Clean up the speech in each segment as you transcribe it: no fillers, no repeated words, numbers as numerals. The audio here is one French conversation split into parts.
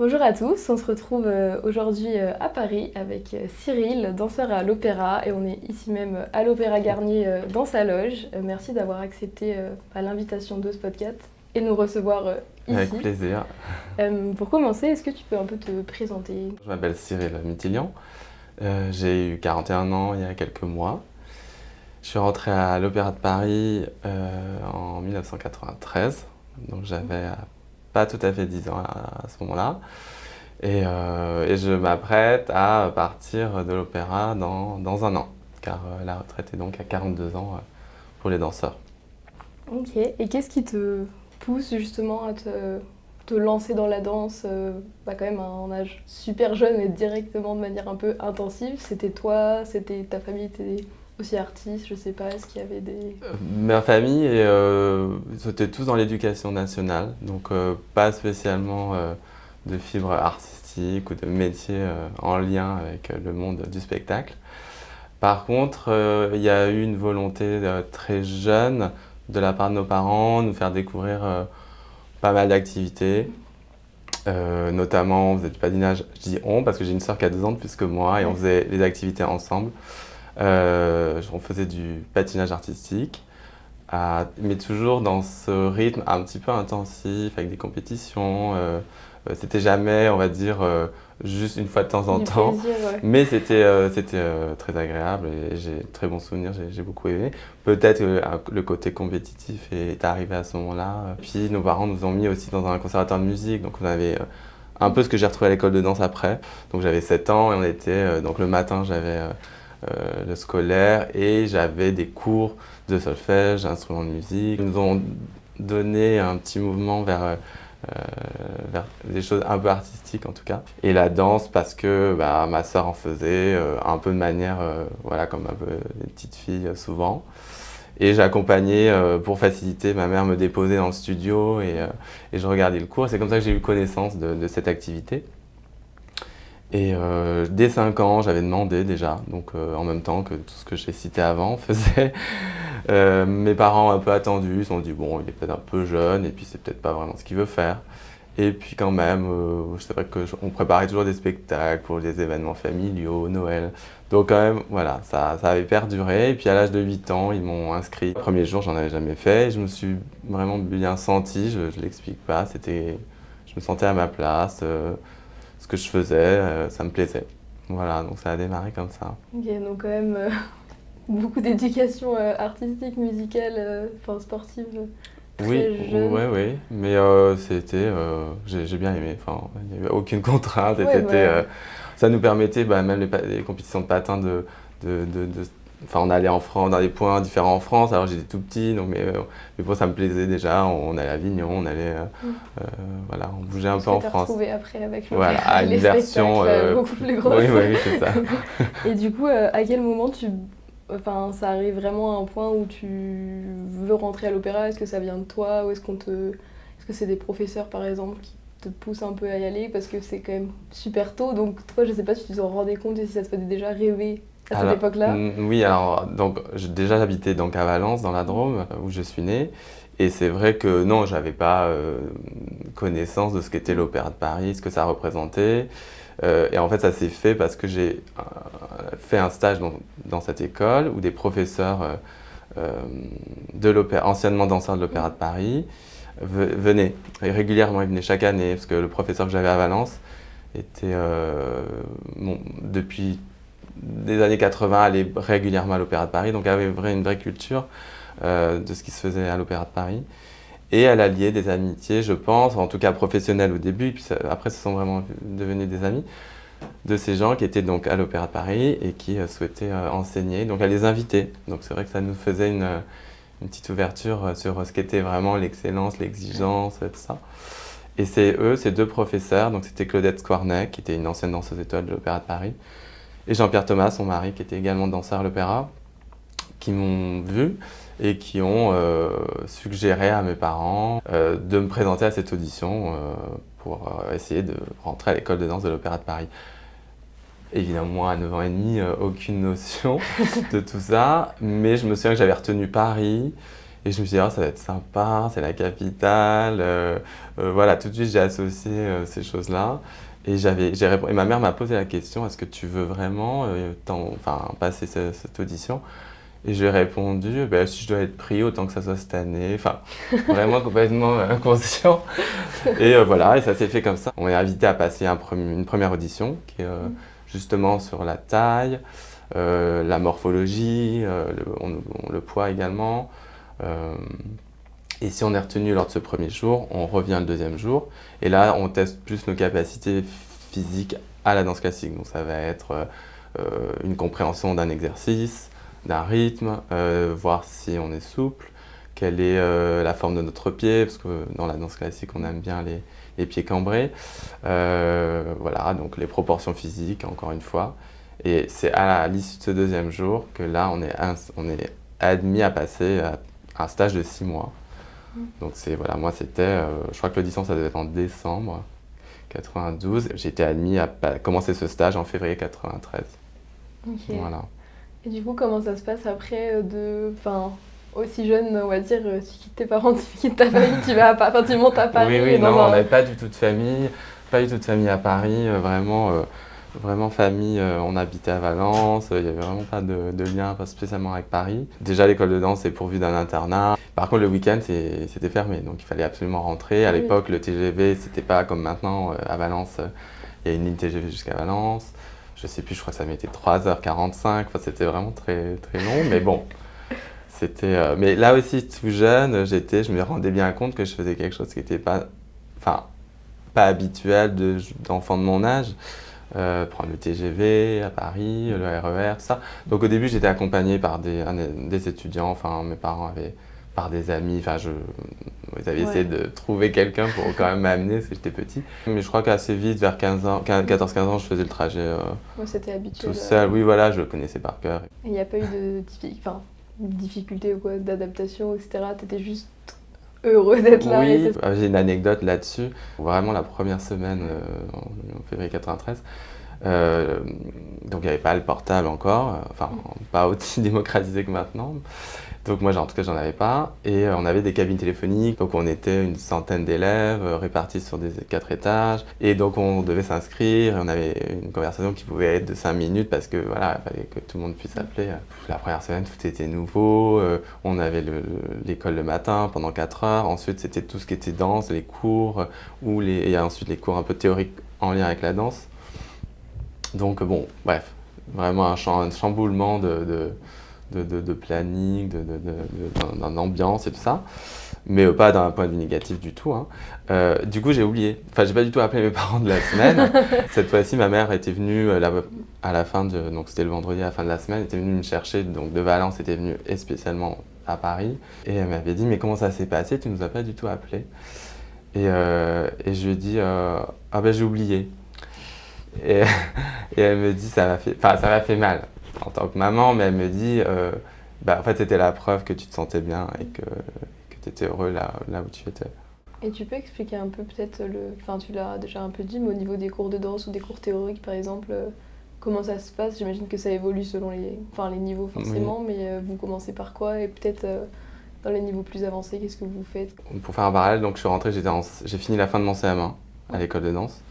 Bonjour à tous, on se retrouve aujourd'hui à Paris avec Cyril, danseur à l'Opéra, et on est ici même à l'Opéra Garnier dans sa loge. Merci d'avoir accepté l'invitation de ce podcast et nous recevoir Avec ici. plaisir. Pour commencer, est-ce que tu peux un peu te présenter? Je m'appelle Cyril Mitilian. J'ai eu 41 ans il y a quelques mois. Je suis rentré à l'Opéra de Paris en 1993. Donc j'avais pas tout à fait 10 ans à ce moment-là. Et je m'apprête à partir de l'opéra dans un an. Car la retraite est donc à 42 ans pour les danseurs. Ok, et qu'est-ce qui te pousse justement à te lancer dans la danse quand même à un âge super jeune, mais directement de manière un peu intensive? C'était toi, c'était ta famille, était aussi artiste, je sais pas, est-ce qu'il y avait des... Ma famille, c'était tous dans l'éducation nationale, donc pas spécialement de fibre artistique ou de métier en lien avec le monde du spectacle. Par contre, il y a eu une volonté très jeune de la part de nos parents de nous faire découvrir pas mal d'activités. Notamment, on faisait du patinage, je dis on, parce que j'ai une sœur qui a 2 ans de plus que moi et on faisait les activités ensemble. On faisait du patinage artistique, mais toujours dans ce rythme un petit peu intensif, avec des compétitions. C'était jamais, on va dire, juste une fois de temps en Du temps, plaisir, ouais. mais c'était très agréable et j'ai de très bons souvenirs, j'ai beaucoup aimé. Peut-être que le côté compétitif est arrivé à ce moment-là. Puis nos parents nous ont mis aussi dans un conservatoire de musique, donc on avait un peu ce que j'ai retrouvé à l'école de danse après. Donc j'avais 7 ans et on était, donc le matin j'avais le scolaire et j'avais des cours de solfège, d'instruments de musique. Ils nous ont donné un petit mouvement vers des choses un peu artistiques en tout cas. Et la danse parce que ma sœur en faisait un peu de manière, voilà, comme un peu les petites filles souvent. Et j'accompagnais pour faciliter, ma mère me déposait dans le studio et je regardais le cours. C'est comme ça que j'ai eu connaissance de cette activité. Et dès 5 ans, j'avais demandé déjà, donc en même temps que tout ce que j'ai cité avant faisait. Mes parents un peu attendus, ils se sont dit bon, il est peut-être un peu jeune et puis c'est peut-être pas vraiment ce qu'il veut faire. Et puis quand même, c'est vrai qu'on préparait toujours des spectacles pour les événements familiaux, Noël. Donc quand même, voilà, ça avait perduré. Et puis à l'âge de 8 ans, ils m'ont inscrit. Le premier jour, j'en avais jamais fait. Et je me suis vraiment bien senti, je l'explique pas. Je me sentais à ma place. Ce que je faisais, ça me plaisait. Voilà, donc ça a démarré comme ça. Ok, donc quand même beaucoup d'éducation artistique, musicale, sportive Oui, très jeune. ouais, oui, mais j'ai bien aimé. Enfin, il n'y avait aucune contrainte et Ouais, bah, ça nous permettait, même les compétitions de patin, enfin, on allait en France, dans des points différents en France. Alors j'étais tout petit, donc mais bon, ça me plaisait déjà. On allait à Avignon, voilà, on bougeait un ce peu que en tu as France. retrouvé après avec Voilà, l'opéra à et une les version, spectacles beaucoup plus oui, grosses. oui, c'est ça. Et du coup, à quel moment ça arrive vraiment à un point où tu veux rentrer à l'opéra? Est-ce que ça vient de toi ou est-ce que c'est des professeurs par exemple qui te poussent un peu à y aller parce que c'est quand même super tôt, donc toi je sais pas si tu t'en rendais compte et si ça te faisait déjà rêver à cette Alors, époque-là. oui, alors, donc, j'ai déjà habité donc à Valence, dans la Drôme, où je suis né. Et c'est vrai que non, j'avais pas connaissance de ce qu'était l'Opéra de Paris, ce que ça représentait. Et en fait, ça s'est fait parce que j'ai fait un stage dans cette école où des professeurs de l'opéra, anciennement danseurs de l'Opéra de Paris, venaient. Et régulièrement, ils venaient chaque année, parce que le professeur que j'avais à Valence était, depuis des années 80, allait régulièrement à l'Opéra de Paris, donc avait une vraie culture de ce qui se faisait à l'Opéra de Paris. Et elle a lié des amitiés, je pense, en tout cas professionnelles au début, puis après, ce sont vraiment devenus des amis de ces gens qui étaient donc à l'Opéra de Paris et qui souhaitaient enseigner. Donc elle les invitait. Donc c'est vrai que ça nous faisait une petite ouverture sur ce qu'était vraiment l'excellence, l'exigence, tout ça. Et c'est eux, ces 2 professeurs, donc c'était Claudette Squarnet, qui était une ancienne danseuse étoile de l'Opéra de Paris, et Jean-Pierre Thomas, son mari, qui était également danseur à l'opéra, qui m'ont vu et qui ont suggéré à mes parents de me présenter à cette audition pour essayer de rentrer à l'école de danse de l'Opéra de Paris. Évidemment, moi, à 9 ans et demi, aucune notion de tout ça, mais je me souviens que j'avais retenu Paris Et je me suis dit, oh, ça va être sympa, c'est la capitale. Voilà, tout de suite, j'ai associé ces choses-là. Et ma mère m'a posé la question, est-ce que tu veux vraiment passer cette audition? Et j'ai répondu, ben, si je dois être pris, autant que ça soit cette année. Enfin, vraiment complètement inconscient. Et voilà, et ça s'est fait comme ça. On est invité à passer une première audition qui est justement sur la taille, la morphologie, le poids également. Euh, et si on est retenu lors de ce premier jour, on revient le deuxième jour. Et là, on teste plus nos capacités physiques à la danse classique. Donc ça va être une compréhension d'un exercice, d'un rythme, voir si on est souple, quelle est la forme de notre pied, parce que dans la danse classique, on aime bien les pieds cambrés. Voilà, donc les proportions physiques, encore une fois. Et c'est à l'issue de ce deuxième jour que là, on est admis à passer à un stage de 6 mois. Donc voilà, moi c'était, je crois que l'audition ça devait être en décembre 92. J'ai été admis à commencer ce stage en février 93. Ok. Voilà. Et du coup, comment ça se passe après enfin, aussi jeune, on va dire, tu quittes tes parents, tu quittes ta famille, tu montes à Paris. Oui, non, on n'avait pas du tout de famille, à Paris, vraiment famille, on habitait à Valence, il n'y avait vraiment pas de lien, pas spécialement avec Paris. Déjà, l'école de danse est pourvue d'un internat. Par contre, le week-end, c'était fermé, donc il fallait absolument rentrer. À l'époque, le TGV, c'était pas comme maintenant, à Valence, il y a une ligne TGV jusqu'à Valence. Je sais plus, je crois que ça mettait 3h45, enfin, c'était vraiment très, très long, mais bon. Mais là aussi, tout jeune, je me rendais bien compte que je faisais quelque chose qui n'était pas habituel d'enfants de mon âge. Prendre le TGV à Paris, le RER, tout ça. Donc au début, j'étais accompagné par des étudiants, enfin mes parents par des amis, ils avaient essayé de trouver quelqu'un pour quand même m'amener parce que j'étais petit. Mais je crois qu'assez vite, vers 14-15 ans, je faisais le trajet c'était habituel, tout seul. Oui, voilà, je le connaissais par cœur. Et il n'y a pas eu de difficulté ou quoi, d'adaptation, etc. T'étais juste heureux d'être là. Oui, j'ai une anecdote là-dessus. Vraiment la première semaine, en février 93, donc il n'y avait pas le portable encore, enfin pas aussi démocratisé que maintenant. Donc moi en tout cas j'en avais pas. Et on avait des cabines téléphoniques, donc on était une centaine d'élèves répartis sur des 4 étages. Et donc on devait s'inscrire, et on avait une conversation qui pouvait être de 5 minutes parce que voilà, il fallait que tout le monde puisse appeler. La première semaine tout était nouveau, on avait l'école le matin pendant 4 heures, ensuite c'était tout ce qui était danse, les cours, et ensuite les cours un peu théoriques en lien avec la danse. Donc bon, bref, vraiment un chamboulement de planning, d'ambiance et tout ça, mais pas d'un point de vue négatif du tout. Hein. Du coup, j'ai oublié. Enfin, j'ai pas du tout appelé mes parents de la semaine. Cette fois-ci, ma mère était venue à la fin donc c'était le vendredi à la fin de la semaine, elle était venue me chercher, donc de Valence, était venue spécialement à Paris, et elle m'avait dit, mais comment ça s'est passé? Tu nous as pas du tout appelé. Et je lui ai dit, ah ben j'ai oublié. Et elle me dit, ça m'a fait mal en tant que maman, mais elle me dit, en fait c'était la preuve que tu te sentais bien et que tu étais heureux là où tu étais. Et tu peux expliquer un peu peut-être tu l'as déjà un peu dit, mais au niveau des cours de danse ou des cours théoriques par exemple, comment ça se passe? J'imagine que ça évolue selon les niveaux forcément, oui. Mais vous commencez par quoi? Et peut-être dans les niveaux plus avancés, qu'est-ce que vous faites? Pour faire un parallèle, donc je suis rentré, j'ai fini la fin de mon CM1 à l'école de danse.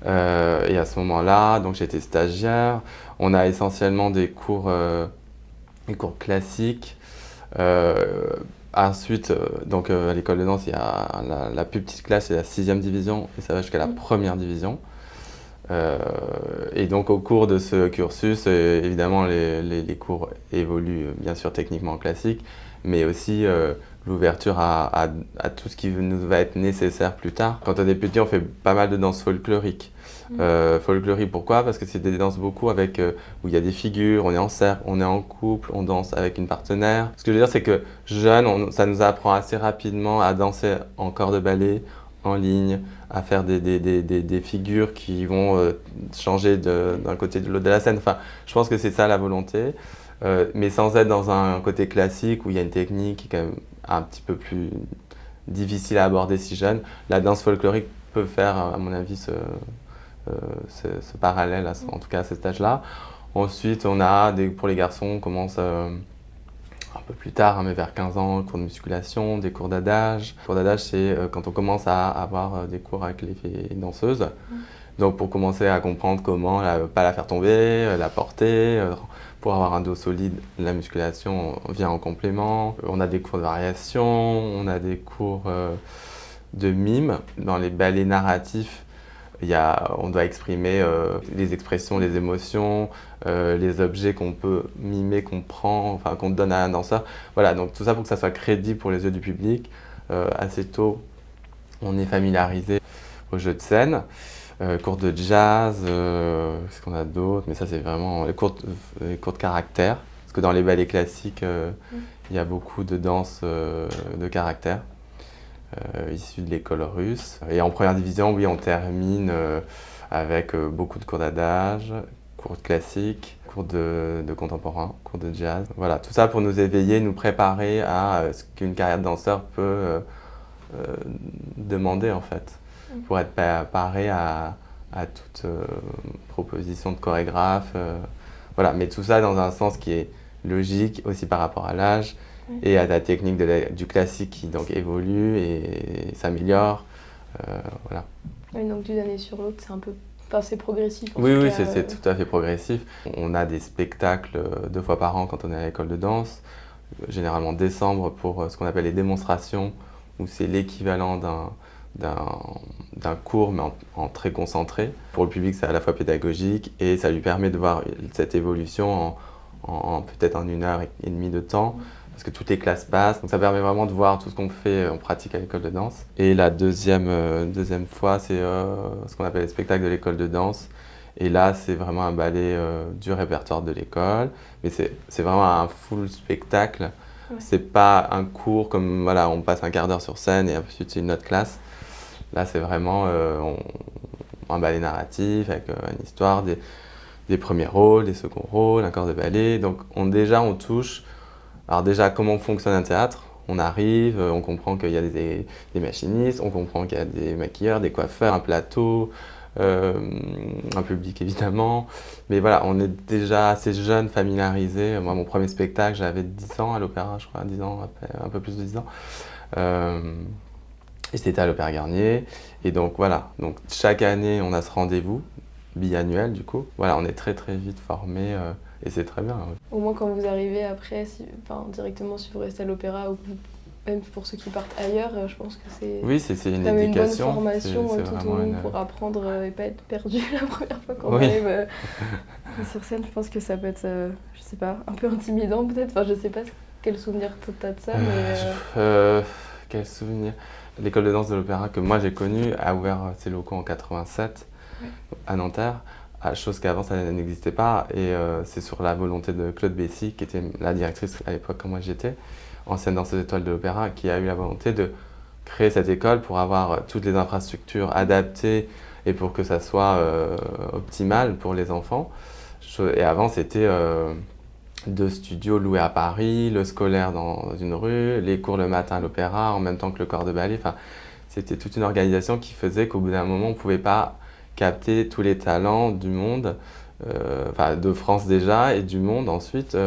Et à ce moment-là, donc j'étais stagiaire. On a essentiellement des cours classiques. Ensuite, donc à l'école de danse, il y a la plus petite classe, c'est la 6e division, et ça va jusqu'à la 1re division. Et donc au cours de ce cursus, évidemment, les cours évoluent bien sûr techniquement en classique, mais aussi l'ouverture à tout ce qui nous va être nécessaire plus tard. Quand on est petit, on fait pas mal de danse folklorique. Folklorique, pourquoi? Parce que c'est des danses beaucoup où il y a des figures, on est en cercle, on est en couple, on danse avec une partenaire. Ce que je veux dire, c'est que jeune, ça nous apprend assez rapidement à danser en corps de ballet, en ligne, à faire des figures qui vont changer d'un côté de l'autre de la scène. Enfin, je pense que c'est ça la volonté, mais sans être dans un côté classique où il y a une technique qui est quand même un petit peu plus difficile à aborder si jeune. La danse folklorique peut faire, à mon avis, ce parallèle, en tout cas à cet âge-là. Ensuite, pour les garçons, on commence un peu plus tard, hein, mais vers 15 ans, cours de musculation, des cours d'adage. Les cours d'adage, c'est quand on commence à avoir des cours avec les filles danseuses. Donc pour commencer à comprendre comment pas la faire tomber, la porter, pour avoir un dos solide, la musculation vient en complément. On a des cours de variation, on a des cours de mime. Dans les ballets narratifs, on doit exprimer les expressions, les émotions, les objets qu'on peut mimer, qu'on prend, enfin qu'on donne à un danseur. Voilà, donc tout ça pour que ça soit crédible pour les yeux du public. Assez tôt, on est familiarisé au jeu de scène. Cours de jazz, qu'est-ce qu'on a d'autre? Mais ça, c'est vraiment les cours de caractère. Parce que dans les ballets classiques, il y a beaucoup de danses de caractère issues de l'école russe. Et en première division, oui, on termine avec beaucoup de cours d'adage, cours de classique, cours de contemporain, cours de jazz. Voilà, tout ça pour nous éveiller, nous préparer à ce qu'une carrière de danseur peut demander en fait, pour être paré à toute proposition de chorégraphe. Voilà, mais tout ça dans un sens qui est logique aussi par rapport à l'âge et à la technique du classique qui donc évolue et s'améliore. Voilà. Oui, donc d'une année sur l'autre, c'est un peu... Enfin, c'est progressif. Oui, c'est tout à fait progressif. On a des spectacles 2 fois par an quand on est à l'école de danse, généralement décembre pour ce qu'on appelle les démonstrations, où c'est l'équivalent d'un cours, mais en très concentré. Pour le public, c'est à la fois pédagogique et ça lui permet de voir cette évolution peut-être en 1 heure et demie de temps, parce que toutes les classes passent. Donc ça permet vraiment de voir tout ce qu'on fait en pratique à l'école de danse. Et la deuxième fois, c'est ce qu'on appelle les spectacles de l'école de danse. Et là, c'est vraiment un ballet du répertoire de l'école, mais c'est vraiment un full spectacle. Ouais. C'est pas un cours comme voilà, on passe un quart d'heure sur scène et ensuite c'est une autre classe. Là, c'est vraiment un ballet narratif avec une histoire, des premiers rôles, des seconds rôles, un corps de ballet. Donc on touche. Alors déjà, comment fonctionne un théâtre? On arrive, on comprend qu'il y a des machinistes, on comprend qu'il y a des maquilleurs, des coiffeurs, un plateau, un public évidemment. Mais voilà, on est déjà assez jeunes, familiarisés. Moi, mon premier spectacle, j'avais 10 ans à l'Opéra, je crois, 10 ans, un peu plus de 10 ans. Et c'était à l'Opéra Garnier. Et donc voilà, donc chaque année, on a ce rendez-vous biannuel du coup. Voilà, on est très très vite formés et c'est très bien. Ouais. Au moins quand vous arrivez après, directement si vous restez à l'Opéra ou même pour ceux qui partent ailleurs, je pense que c'est une éducation. Une bonne formation tout au long pour apprendre et pas être perdu la première fois qu'on arrive sur scène. Je pense que ça peut être, je sais pas, un peu intimidant peut-être. Enfin, je sais pas quel souvenir t'as de ça, mais... Quel souvenir? L'école de danse de l'Opéra que moi j'ai connue a ouvert ses locaux en 87 à Nanterre, chose qu'avant ça n'existait pas. Et c'est sur la volonté de Claude Bessy, qui était la directrice à l'époque quand moi j'y étais, ancienne danseuse étoile de l'Opéra, qui a eu la volonté de créer cette école pour avoir toutes les infrastructures adaptées et pour que ça soit optimal pour les enfants. Et avant c'était 2 studios loués à Paris, le scolaire dans une rue, les cours le matin à l'Opéra en même temps que le corps de ballet. Enfin, c'était toute une organisation qui faisait qu'au bout d'un moment on ne pouvait pas capter tous les talents du monde, de France déjà et du monde ensuite,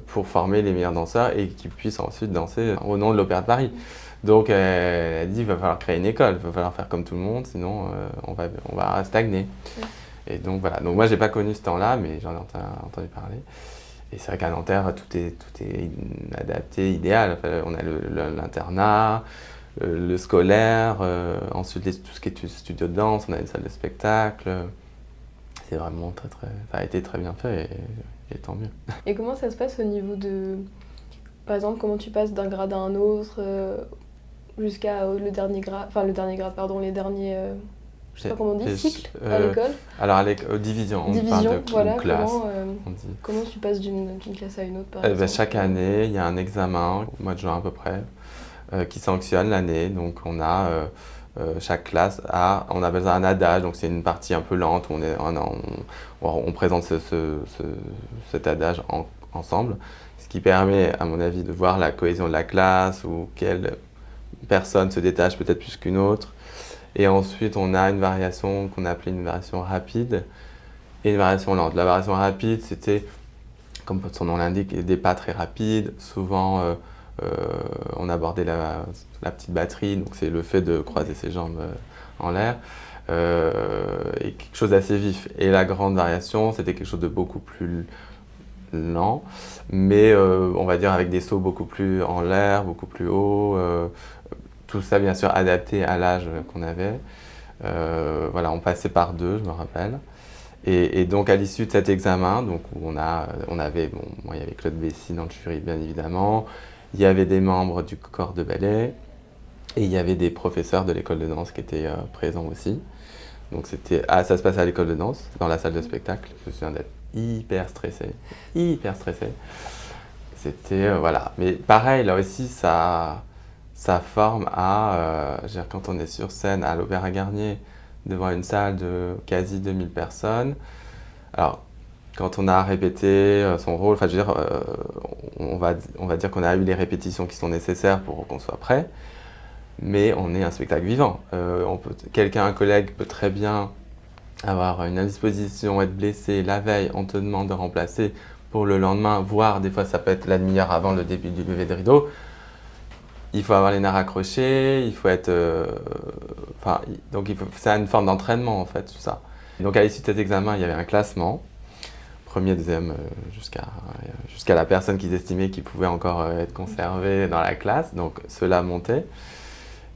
pour former les meilleurs danseurs et qu'ils puissent ensuite danser au nom de l'Opéra de Paris. Donc elle a dit il va falloir créer une école, il va falloir faire comme tout le monde, sinon on va stagner. Et donc voilà, donc moi j'ai pas connu ce temps-là, mais j'en ai entendu parler. Et c'est vrai qu'à Nanterre, tout est adapté, idéal. Enfin, on a l'internat, le scolaire, ensuite tout ce qui est studio de danse, on a une salle de spectacle. C'est vraiment ça a été très bien fait et tant mieux. Et comment ça se passe au niveau de, par exemple, comment tu passes d'un grade à un autre jusqu'à les derniers, je sais pas comment on dit, cycle à l'école? Alors division, on parle de voilà, classe. Comment tu passes d'une classe à une autre par exemple? Chaque année, il y a un examen, au mois de juin à peu près, qui sanctionne l'année. Donc on a chaque classe on appelle ça un adage, donc c'est une partie un peu lente où on présente cet adage ensemble, ce qui permet à mon avis de voir la cohésion de la classe ou quelle personne se détache peut-être plus qu'une autre. Et ensuite, on a une variation qu'on appelait une variation rapide et une variation lente. La variation rapide, c'était comme son nom l'indique, des pas très rapides. Souvent, on abordait la petite batterie, donc c'est le fait de croiser ses jambes en l'air. Et quelque chose d'assez vif. Et la grande variation, c'était quelque chose de beaucoup plus lent, mais on va dire avec des sauts beaucoup plus en l'air, beaucoup plus haut. Tout ça, bien sûr, adapté à l'âge qu'on avait. Voilà, on passait par deux, je me rappelle. Et donc, à l'issue de cet examen, donc, où on avait, bon, moi, il y avait Claude Bessy dans le jury, bien évidemment. Il y avait des membres du corps de ballet. Et il y avait des professeurs de l'école de danse qui étaient présents aussi. Donc, ça se passait à l'école de danse, dans la salle de spectacle. Je me souviens d'être hyper stressé, hyper stressé. C'était, voilà. Mais pareil, là aussi, ça forme à, je veux dire, quand on est sur scène à l'Opéra Garnier, devant une salle de quasi 2000 personnes. Alors, quand on a répété son rôle, enfin, je veux dire, on va dire qu'on a eu les répétitions qui sont nécessaires pour qu'on soit prêt, mais on est un spectacle vivant. Un collègue peut très bien avoir une indisposition, être blessé la veille, on te demande de remplacer pour le lendemain, voire des fois ça peut être la demi-heure avant le début du lever de rideau. Il faut avoir les nerfs accrochés, il faut être... c'est une forme d'entraînement en fait, tout ça. Donc à l'issue de cet examen, il y avait un classement, premier, deuxième, jusqu'à la personne qu'ils estimaient qui pouvait encore être conservée dans la classe, donc cela montait.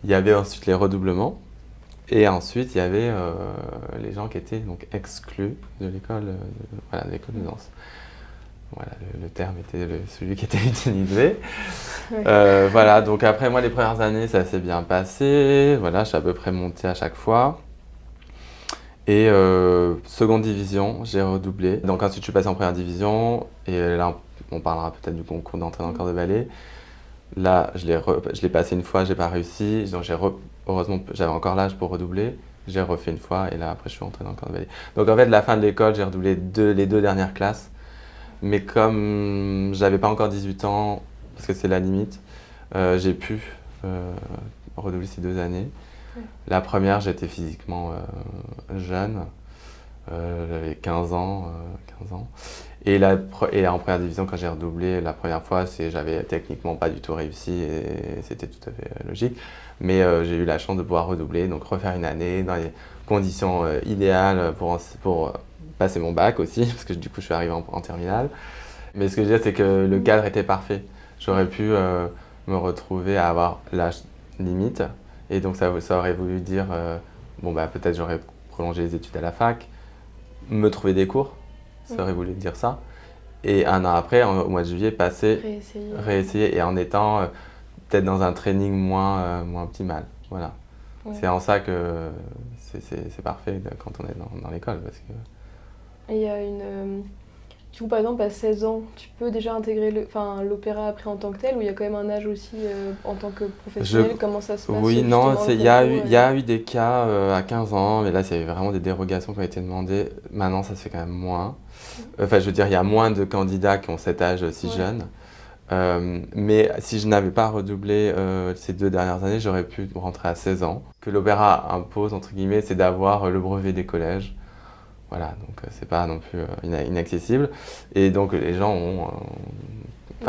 Il y avait ensuite les redoublements, et ensuite il y avait les gens qui étaient donc exclus de l'école de danse. Voilà, le terme était celui qui était utilisé. Ouais. Voilà, donc après moi les premières années ça s'est bien passé, voilà, je suis à peu près monté à chaque fois. Et seconde division, j'ai redoublé. Donc ensuite je suis passé en première division, et là on parlera peut-être du concours d'entrée dans le corps de ballet. Là je l'ai passé une fois, j'ai pas réussi, donc heureusement j'avais encore l'âge pour redoubler. J'ai refait une fois et là après je suis entré dans le corps de ballet. Donc en fait la fin de l'école j'ai redoublé les deux dernières classes. Mais comme j'avais pas encore 18 ans, parce que c'est la limite, j'ai pu redoubler ces 2 années. Ouais. La première, j'étais physiquement jeune, j'avais 15 ans. Et en première division, quand j'ai redoublé la première fois, j'avais techniquement pas du tout réussi et c'était tout à fait logique. Mais j'ai eu la chance de pouvoir redoubler, donc refaire une année dans les conditions idéales pour passer mon bac aussi, parce que du coup je suis arrivé en terminale. Mais ce que je veux dire, c'est que le cadre était parfait. J'aurais pu me retrouver à avoir l'âge limite, et donc ça aurait voulu dire, peut-être j'aurais prolongé les études à la fac, me trouver des cours, ça aurait voulu dire ça. Et un an après, au mois de juillet, réessayer, et en étant peut-être dans un training moins optimal. Voilà. Ouais. C'est en ça que c'est parfait quand on est dans l'école. Parce que... Et il y a du coup, par exemple, à 16 ans, tu peux déjà intégrer l'opéra après en tant que tel, ou il y a quand même un âge aussi en tant que professionnel? Comment ça se passe? Oui, non, il y a eu des cas à 15 ans, mais là, c'est vraiment des dérogations qui ont été demandées. Maintenant, ça se fait quand même moins. Enfin, je veux dire, il y a moins de candidats qui ont cet âge si jeune. Mais si je n'avais pas redoublé ces 2 dernières années, j'aurais pu rentrer à 16 ans. Ce que l'opéra impose, entre guillemets, c'est d'avoir le brevet des collèges. Voilà, donc c'est pas non plus inaccessible. Et donc les gens ont...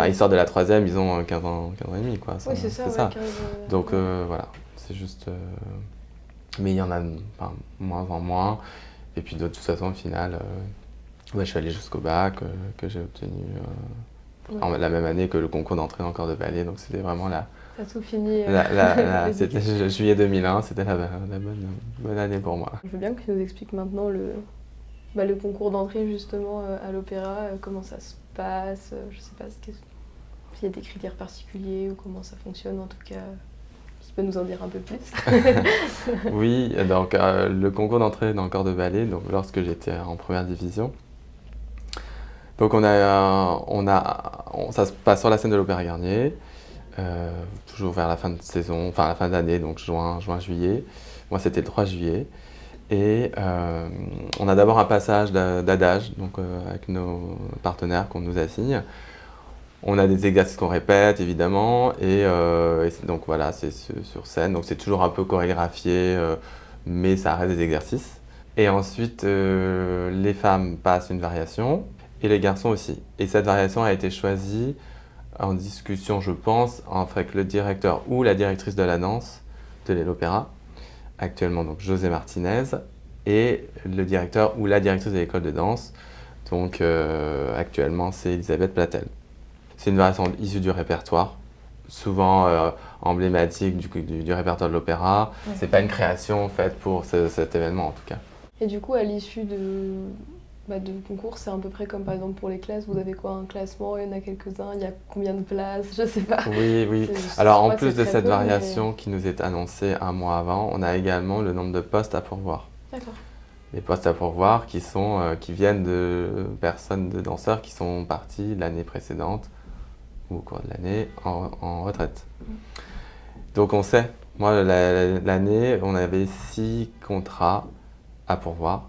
ils sortent de la 3e, ils ont 15 ans et demi, quoi. Oui, c'est ça. 15, donc voilà, c'est juste... mais il y en a moins en moins. Et puis de toute façon, au final, je suis allé jusqu'au bac, que j'ai obtenu la même année que le concours d'entrée dans le corps de ballet. Donc c'était vraiment T'as tout fini. C'était juillet 2001, c'était la bonne année pour moi. Je veux bien que tu nous expliques maintenant le concours d'entrée justement à l'opéra, comment ça se passe, je sais pas s'il y a des critères particuliers ou comment ça fonctionne en tout cas. Tu peux nous en dire un peu plus? Oui, donc le concours d'entrée dans le corps de ballet, donc lorsque j'étais en première division. Donc ça se passe sur la scène de l'Opéra Garnier, toujours vers la fin de saison, enfin la fin d'année, donc juin, juillet. Moi c'était le 3 juillet. Et on a d'abord un passage d'adage, donc avec nos partenaires qu'on nous assigne. On a des exercices qu'on répète évidemment, et donc voilà, c'est sur scène, donc c'est toujours un peu chorégraphié, mais ça reste des exercices. Et ensuite, les femmes passent une variation, et les garçons aussi. Et cette variation a été choisie en discussion, je pense, avec le directeur ou la directrice de la danse de l'opéra, actuellement donc José Martinez, et le directeur ou la directrice de l'école de danse, donc actuellement c'est Elisabeth Platel. C'est une variation issue du répertoire, souvent emblématique du répertoire de l'opéra. Ouais. C'est pas une création faite pour cet événement en tout cas. Et du coup, à l'issue de concours, c'est à peu près comme par exemple pour les classes, vous avez quoi, un classement, il y en a quelques-uns, il y a combien de places, je sais pas. Oui, oui. Alors en plus de cette variation qui nous est annoncée un mois avant, on a également le nombre de postes à pourvoir. D'accord. Les postes à pourvoir qui viennent de personnes, de danseurs qui sont partis l'année précédente ou au cours de l'année en retraite. Donc on sait, moi l'année, on avait 6 contrats à pourvoir.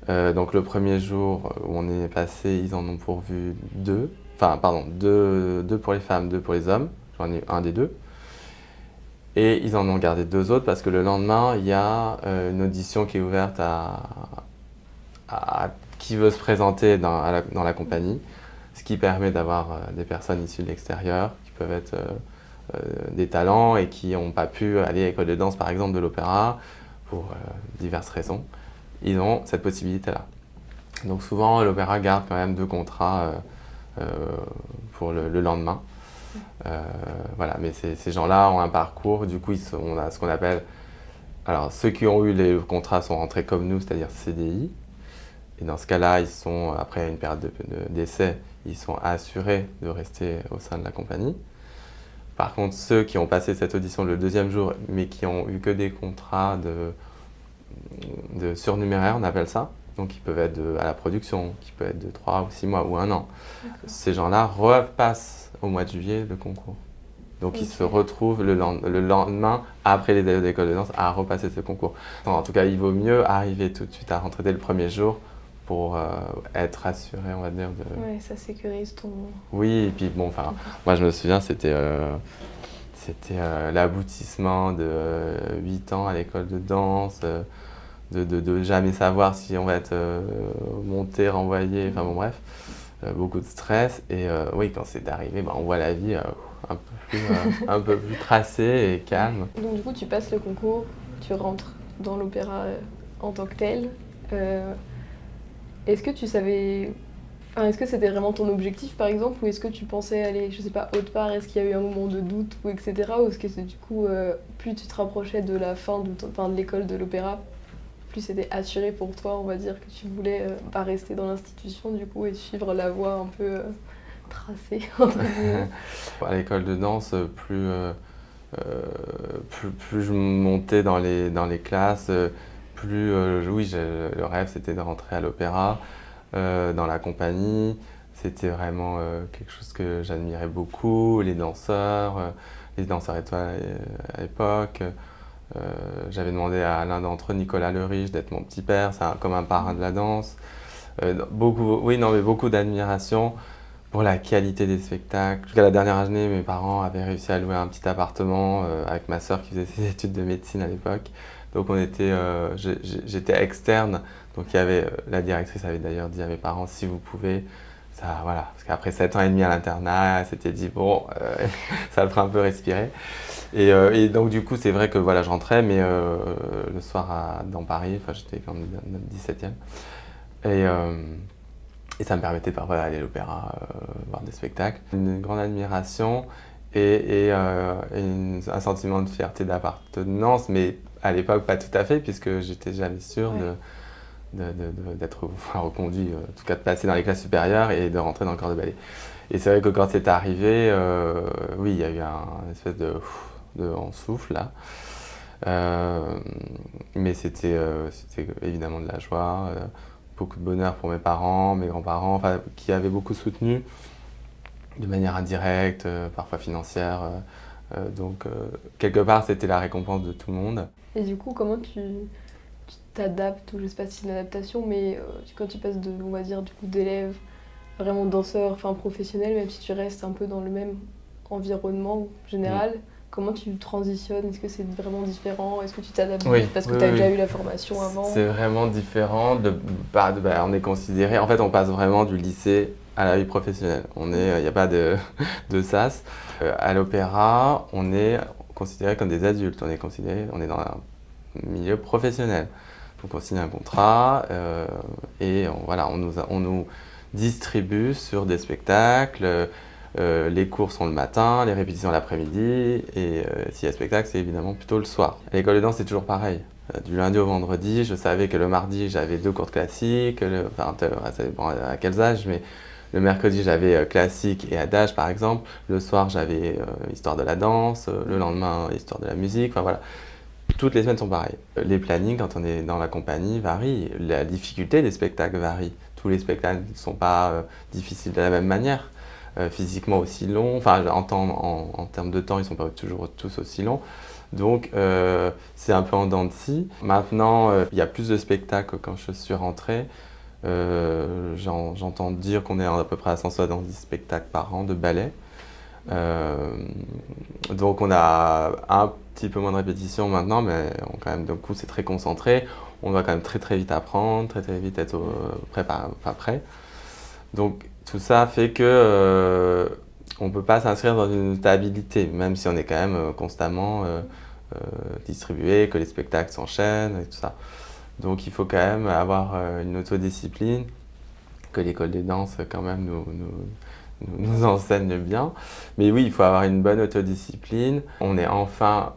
Donc le premier jour où on est passé, ils en ont pourvu 2. Enfin, pardon, 2 pour les femmes, 2 pour les hommes. J'en ai un des 2. Et ils en ont gardé 2 autres parce que le lendemain, il y a une audition qui est ouverte à qui veut se présenter dans la compagnie, ce qui permet d'avoir des personnes issues de l'extérieur, qui peuvent être des talents et qui n'ont pas pu aller à l'école de danse, par exemple, de l'opéra, pour diverses raisons. Ils ont cette possibilité-là. Donc souvent, l'opéra garde quand même 2 contrats pour le lendemain. Voilà, mais ces gens-là ont un parcours, du coup on a ce qu'on appelle, alors ceux qui ont eu les contrats sont rentrés comme nous, c'est-à-dire CDI, et dans ce cas-là, ils sont, après une période d'essai, ils sont assurés de rester au sein de la compagnie. Par contre, ceux qui ont passé cette audition le 2e jour, mais qui ont eu que des contrats de surnuméraires, on appelle ça, donc ils peuvent être à la production, qui peut être de 3 ou 6 mois ou 1 an. Ces gens-là repassent au mois de juillet le concours. Donc ils se retrouvent le lendemain, après les années d'école de danse, à repasser ce concours. En tout cas, il vaut mieux arriver tout de suite à rentrer dès le premier jour pour être assuré, on va dire. Ouais, ça sécurise ton... Oui, et puis bon, enfin, moi je me souviens, c'était l'aboutissement de 8 ans à l'école de danse, de jamais savoir si on va être monté, renvoyé, enfin bon bref, beaucoup de stress. Et oui, quand c'est arrivé, on voit la vie un peu plus tracée et calme. Donc du coup, tu passes le concours, tu rentres dans l'opéra en tant que tel. Est-ce que tu savais... Enfin, est-ce que c'était vraiment ton objectif par exemple, ou est-ce que tu pensais aller, je sais pas, autre part, est-ce qu'il y a eu un moment de doute, ou etc. Ou est-ce que du coup, plus tu te rapprochais de la fin de l'école de l'opéra, plus c'était assuré pour toi, on va dire, que tu voulais pas rester dans l'institution du coup et suivre la voie un peu tracée entre guillemets. À l'école de danse, plus je montais dans les classes, plus oui, le rêve c'était de rentrer à l'opéra, dans la compagnie. C'était vraiment quelque chose que j'admirais beaucoup, les danseurs étoiles à l'époque. J'avais demandé à l'un d'entre eux, Nicolas Leriche, d'être mon petit père, c'est comme un parrain de la danse. Beaucoup d'admiration pour la qualité des spectacles. Jusqu'à la dernière année, mes parents avaient réussi à louer un petit appartement avec ma sœur qui faisait ses études de médecine à l'époque. Donc j'étais externe, donc la directrice avait d'ailleurs dit à mes parents, si vous pouvez, ça, voilà, parce qu'après 7 ans et demi à l'internat, elle s'était dit, bon, ça le fera un peu respirer. Et donc du coup, c'est vrai que voilà, je rentrais, mais le soir dans Paris, j'étais quand même dans le 17e. Et ça me permettait parfois d'aller à l'opéra, voir des spectacles. Une grande admiration et un sentiment de fierté d'appartenance, mais à l'époque pas tout à fait, puisque j'étais jamais sûr d'être reconduit, en tout cas de passer dans les classes supérieures et de rentrer dans le corps de ballet. Et c'est vrai que quand c'est arrivé, oui, il y a eu un espèce de on souffle là. Mais c'était évidemment de la joie, beaucoup de bonheur pour mes parents, mes grands-parents, qui avaient beaucoup soutenu de manière indirecte, parfois financière. Donc quelque part c'était la récompense de tout le monde. Et du coup, comment tu t'adaptes, ou je sais pas si c'est une adaptation, mais quand tu passes on va dire, du coup, d'élève vraiment danseur, professionnel, même si tu restes un peu dans le même environnement général, comment tu transitionnes? Est-ce que c'est vraiment différent? Est-ce que tu t'adaptes Oui, parce que oui, tu as oui, déjà oui. eu la formation avant? C'est vraiment différent on est considéré, en fait on passe vraiment du lycée à la vie professionnelle. Il n'y a pas de sas. À l'opéra, on est considéré comme des adultes, on est dans un milieu professionnel. Donc on signe un contrat et voilà, on nous distribue sur des spectacles. Les cours sont le matin, les répétitions l'après-midi et s'il y a spectacle, c'est évidemment plutôt le soir. À l'école de danse, c'est toujours pareil. Du lundi au vendredi, je savais que le mardi, j'avais 2 cours de classique, ça dépend à quels âges, mais le mercredi, j'avais classique et adage par exemple. Le soir, j'avais histoire de la danse, le lendemain, histoire de la musique, enfin voilà. Toutes les semaines sont pareilles. Les plannings, quand on est dans la compagnie, varient. La difficulté des spectacles varie. Tous les spectacles ne sont pas difficiles de la même manière. Physiquement aussi longs, enfin en termes de temps, ils ne sont pas toujours tous aussi longs. Donc c'est un peu en dents de scie. Maintenant, il y a plus de spectacles quand je suis rentré. J'entends dire qu'on est à peu près à 170 spectacles par an de ballet. Donc on a un petit peu moins de répétitions maintenant, mais quand même, du coup, c'est très concentré. On doit quand même très très vite apprendre, très très vite être prêt. Donc tout ça fait que on ne peut pas s'inscrire dans une stabilité, même si on est quand même constamment distribué, que les spectacles s'enchaînent et tout ça. Donc il faut quand même avoir une autodiscipline que l'école des danses quand même nous enseigne bien. Mais oui, il faut avoir une bonne autodiscipline. On est enfin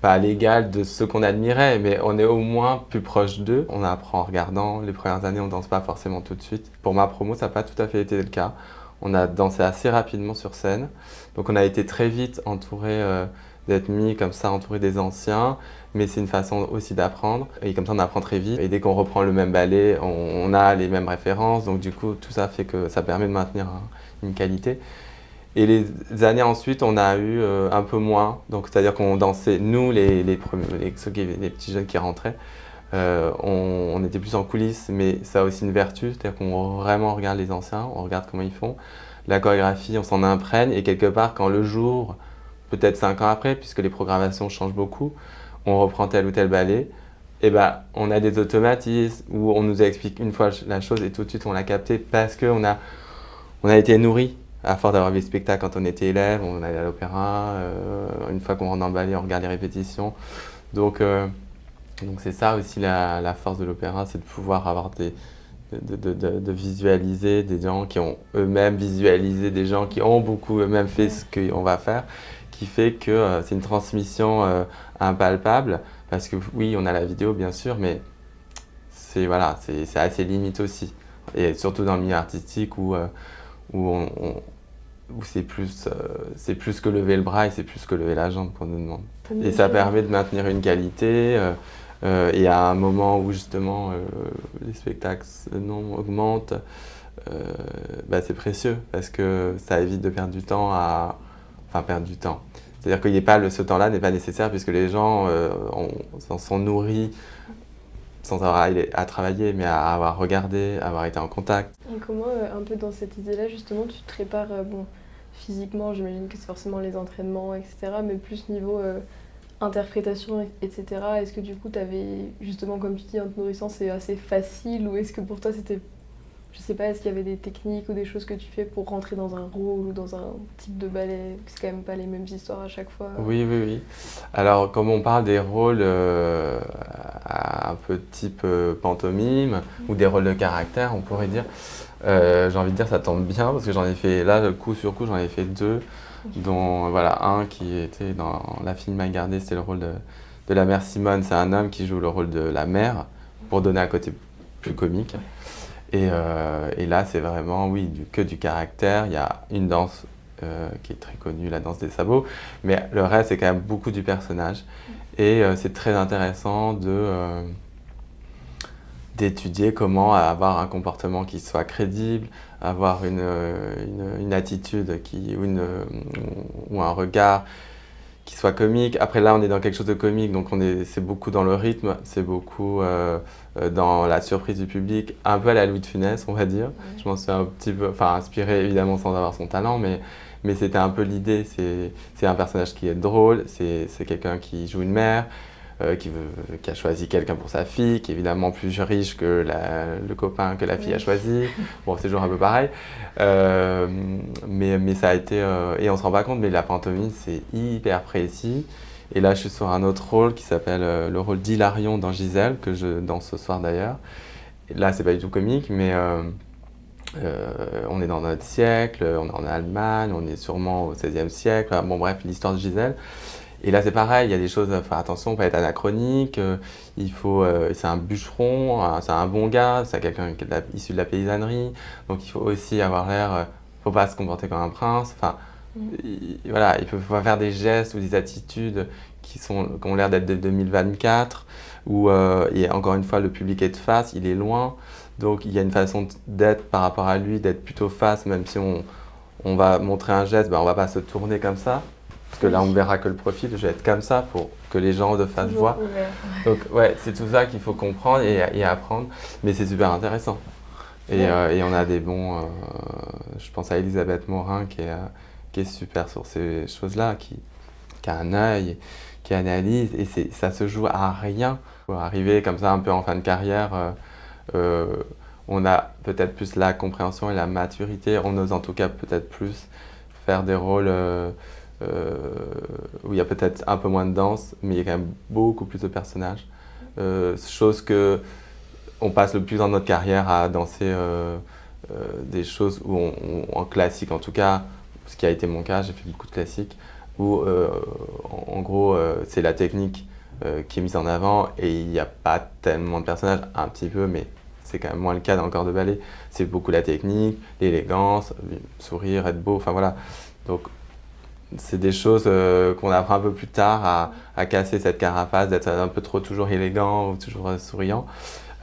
pas à l'égal de ceux qu'on admirait, mais on est au moins plus proche d'eux. On apprend en regardant. Les premières années, on danse pas forcément tout de suite. Pour ma promo, ça n'a pas tout à fait été le cas. On a dansé assez rapidement sur scène. Donc on a été très vite entouré d'être mis comme ça, entouré des anciens. Mais c'est une façon aussi d'apprendre. Et comme ça, on apprend très vite. Et dès qu'on reprend le même ballet, on a les mêmes références. Donc du coup, tout ça fait que ça permet de maintenir une qualité. Et les années ensuite, on a eu un peu moins. Donc, c'est-à-dire qu'on dansait, nous, les petits jeunes qui rentraient, on était plus en coulisses, mais ça a aussi une vertu, c'est-à-dire qu'on vraiment regarde les anciens, on regarde comment ils font. La chorégraphie, on s'en imprègne, et quelque part, quand le jour, peut-être 5 ans après, puisque les programmations changent beaucoup, on reprend tel ou tel ballet, et ben, on a des automatismes où on nous explique une fois la chose et tout de suite on l'a capté parce on a été nourri. À force d'avoir vu le spectacle quand on était élève, on allait à l'opéra, une fois qu'on rentre dans le ballet, on regarde les répétitions. Donc c'est ça aussi la force de l'opéra, c'est de pouvoir avoir de visualiser des gens qui ont eux-mêmes visualisé, des gens qui ont beaucoup eux-mêmes fait ce qu'on va faire, qui fait que c'est une transmission impalpable, parce que oui, on a la vidéo bien sûr, mais voilà, c'est assez limite aussi. Et surtout dans le milieu artistique où c'est plus que lever le bras et c'est plus que lever la jambe qu'on nous demande. Et ça permet de maintenir une qualité. Et à un moment où justement les spectacles non augmentent, c'est précieux parce que ça évite de perdre du temps enfin perdre du temps. C'est-à-dire que ce temps-là n'est pas nécessaire puisque les gens s'en sont nourris sans avoir à travailler, mais à avoir regardé, à avoir été en contact. Et comment, un peu dans cette idée-là, justement, tu te prépares, physiquement, j'imagine que c'est forcément les entraînements, etc., mais plus niveau interprétation, etc. Est-ce que du coup, tu avais, justement, comme tu dis, en te nourrissant, c'est assez facile, ou est-ce que pour toi, c'était, je sais pas, est-ce qu'il y avait des techniques ou des choses que tu fais pour rentrer dans un rôle ou dans un type de ballet, que c'est quand même pas les mêmes histoires à chaque fois? Oui, oui, oui. Alors, comme on parle des rôles un peu type pantomime ou des rôles de caractère, on pourrait dire, j'ai envie de dire ça tombe bien parce que j'en ai fait, là, coup sur coup, j'en ai fait 2, dont voilà, un qui était dans La fille m'a gardé, c'était le rôle de la mère Simone, c'est un homme qui joue le rôle de la mère pour donner un côté plus comique. Et là, c'est vraiment, oui, que du caractère. Il y a une danse qui est très connue, la danse des sabots, mais le reste, c'est quand même beaucoup du personnage. Et c'est très intéressant d'étudier comment avoir un comportement qui soit crédible, avoir une attitude ou un regard qui soit comique. Après là, on est dans quelque chose de comique, donc c'est beaucoup dans le rythme, c'est beaucoup dans la surprise du public, un peu à la Louis de Funès, on va dire. Je m'en suis un petit peu, enfin inspiré évidemment sans avoir son talent, mais c'était un peu l'idée. C'est un personnage qui est drôle, c'est quelqu'un qui joue une mère, qui a choisi quelqu'un pour sa fille, qui est évidemment plus riche que le copain que la fille a choisi. Bon, c'est toujours un peu pareil. Mais ça a été... et on se rend pas compte, mais la pantomime, c'est hyper précis. Et là, je suis sur un autre rôle qui s'appelle le rôle d'Hilarion dans Gisèle, que je danse ce soir d'ailleurs. Et là, c'est pas du tout comique, mais on est dans notre siècle, on est en Allemagne, on est sûrement au XVIe siècle. Enfin, bon, bref, l'histoire de Gisèle. Et là, c'est pareil, il y a des choses à faire attention, on peut être anachronique. C'est un bûcheron, c'est un bon gars, c'est quelqu'un qui est issu de la paysannerie. Donc, il faut aussi avoir l'air, faut pas se comporter comme un prince. Enfin, voilà, il faut faire des gestes ou des attitudes qui ont l'air d'être de 2024. Et encore une fois, le public est de face, il est loin. Donc, il y a une façon d'être par rapport à lui, d'être plutôt face, même si on va montrer un geste, ben, on va pas se tourner comme ça. Parce que là, on ne verra que le profil, je vais être comme ça pour que les gens de face voient. Donc, ouais, c'est tout ça qu'il faut comprendre et apprendre. Mais c'est super intéressant. Et on a des bons... je pense à Elisabeth Morin qui est super sur ces choses-là, qui a un œil, qui analyse. Et ça se joue à rien. Pour arriver comme ça un peu en fin de carrière, on a peut-être plus la compréhension et la maturité. On ose en tout cas peut-être plus faire des rôles... où il y a peut-être un peu moins de danse, mais il y a quand même beaucoup plus de personnages. Chose que on passe le plus dans notre carrière à danser des choses où en classique en tout cas, ce qui a été mon cas, j'ai fait beaucoup de classiques, où en gros c'est la technique qui est mise en avant et il n'y a pas tellement de personnages, un petit peu, mais c'est quand même moins le cas dans le corps de ballet. C'est beaucoup la technique, l'élégance, sourire, être beau, enfin voilà. Donc c'est des choses qu'on apprend un peu plus tard à casser cette carapace, d'être un peu trop toujours élégant ou toujours souriant.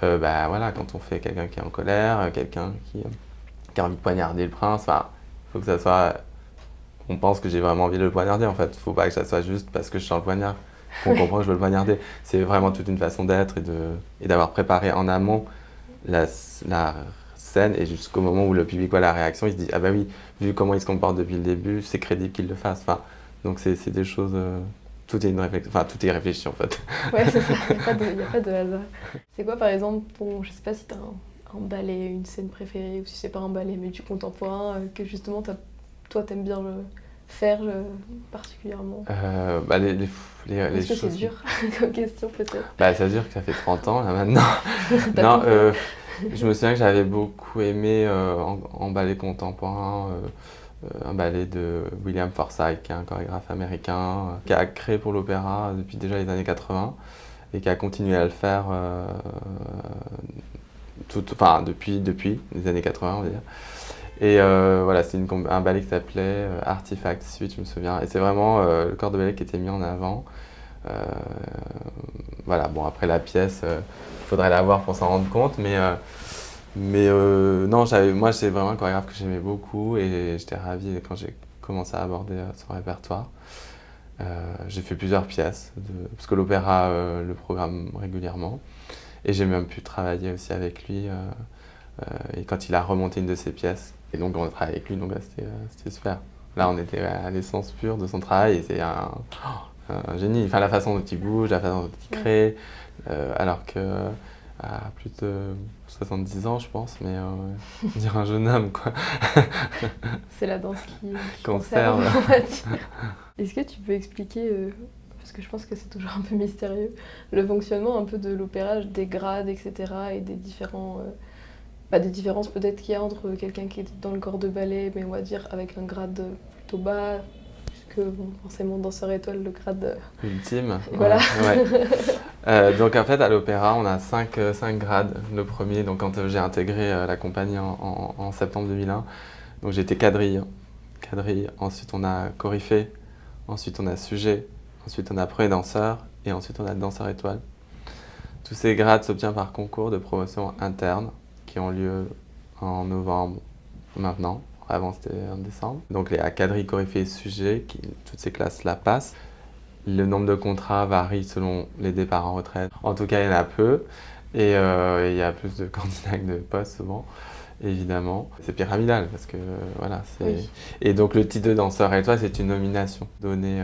Bah voilà, quand on fait quelqu'un qui est en colère, quelqu'un qui a envie de poignarder le prince, enfin, il faut que ça soit... On pense que j'ai vraiment envie de le poignarder en fait. Faut pas que ça soit juste parce que je sens le poignard qu'on comprend que je veux le poignarder. C'est vraiment toute une façon d'être et d'avoir préparé en amont la scène et jusqu'au moment où le public voit la réaction, il se dit ah bah oui, vu comment il se comporte depuis le début, c'est crédible qu'il le fasse. Enfin, donc c'est des choses, tout est une réflexion, enfin tout est réfléchi en fait. Ouais, c'est ça, il n'y a pas de hasard. C'est quoi par exemple je sais pas si tu as un ballet, une scène préférée, ou si c'est pas un ballet mais du contemporain, que justement toi t'aimes bien faire particulièrement Bah, les Est-ce que choses... c'est dur comme question peut-être Bah ça dure que ça fait 30 ans là maintenant. Non, je me souviens que j'avais beaucoup aimé en ballet contemporain un ballet de William Forsythe, qui est un chorégraphe américain, qui a créé pour l'opéra depuis déjà les années 80 et qui a continué à le faire depuis les années 80, on va dire. Et voilà, c'est un ballet qui s'appelait Artifact Suite, je me souviens. Et c'est vraiment le corps de ballet qui était mis en avant. Voilà, bon, après la pièce, il faudrait la voir pour s'en rendre compte, mais non, moi c'est vraiment un chorégraphe que j'aimais beaucoup et j'étais ravi quand j'ai commencé à aborder son répertoire. J'ai fait plusieurs pièces, parce que l'opéra le programme régulièrement. Et j'ai même pu travailler aussi avec lui et quand il a remonté une de ses pièces. Et donc on a travaillé avec lui, donc là, c'était super. Là on était à l'essence pure de son travail et c'est un génie. Enfin, la façon dont il bouge, la façon dont il crée, alors que à plus de 70 ans, je pense, mais on dirait un jeune homme, quoi. C'est la danse qui conserve, on va dire. Est-ce que tu peux expliquer, parce que je pense que c'est toujours un peu mystérieux, le fonctionnement un peu de l'opéra, des grades, etc. et des des différences peut-être qu'il y a entre quelqu'un qui est dans le corps de ballet, mais on va dire avec un grade plutôt bas, que bon, forcément danseur étoile, le grade ultime. Voilà. Ouais. Donc en fait à l'opéra on a 5 grades. Le premier, donc quand j'ai intégré la compagnie en septembre 2001, donc j'étais quadrille. Ensuite on a coryphée, ensuite on a sujet, ensuite on a premier danseur et ensuite on a danseur étoile. Tous ces grades s'obtiennent par concours de promotion interne qui ont lieu en novembre maintenant. Avant c'était en décembre. Donc les quadrille, coryphée, sujet, toutes ces classes-là passent. Le nombre de contrats varie selon les départs en retraite. En tout cas, il y en a peu et il y a plus de candidats que de postes souvent. évidemment. C'est pyramidal parce que voilà, c'est... Oui. Et donc le titre de danseur étoile, c'est une nomination donnée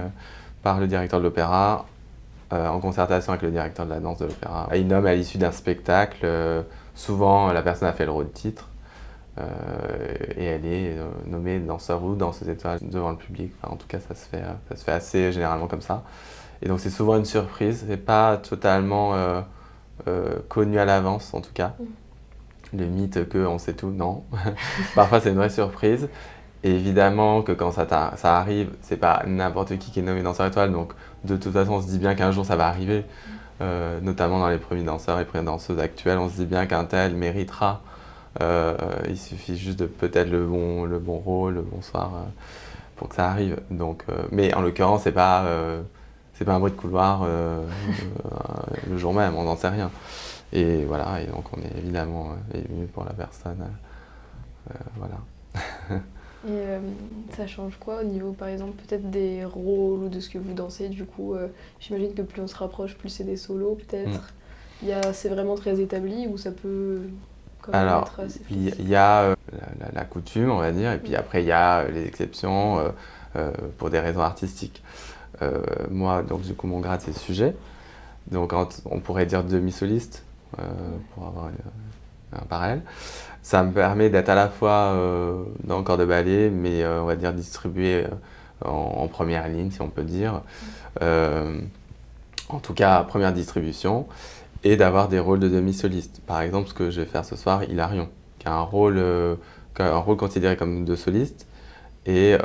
par le directeur de l'opéra en concertation avec le directeur de la danse de l'opéra. Il nomme à l'issue d'un spectacle, souvent la personne a fait le rôle titre et elle est nommée danseur ou danseuse étoile devant le public. Enfin, en tout cas, ça se fait assez généralement comme ça. Et donc c'est souvent une surprise, c'est pas totalement connu à l'avance en tout cas. Le mythe qu'on sait tout, non. Parfois c'est une vraie surprise. Et évidemment que quand ça arrive, c'est pas n'importe qui est nommé danseur étoile, donc de toute façon on se dit bien qu'un jour ça va arriver. Notamment dans les premiers danseurs et premières danseuses actuelles, on se dit bien qu'un tel méritera. Il suffit juste de peut-être le bon rôle, le bon soir pour que ça arrive. Donc, mais en l'occurrence, c'est pas un bruit de couloir le jour même, on n'en sait rien. Et voilà, et donc on est évidemment ému pour la personne. Voilà. Et ça change quoi au niveau, par exemple, peut-être des rôles ou de ce que vous dansez? Du coup, j'imagine que plus on se rapproche, plus c'est des solos, peut-être. C'est vraiment très établi ou ça peut quand même Alors, être assez il flexible? y a la coutume, on va dire, et puis après il y a les exceptions pour des raisons artistiques. Moi, donc du coup, mon grade c'est sujet. Donc on pourrait dire demi-soliste pour avoir un parallèle. Ça me permet d'être à la fois dans le corps de ballet, mais on va dire distribué en première ligne, si on peut dire. En tout cas, première distribution, et d'avoir des rôles de demi-soliste. Par exemple, ce que je vais faire ce soir, Hilarion, qui a un rôle considéré comme de soliste, mais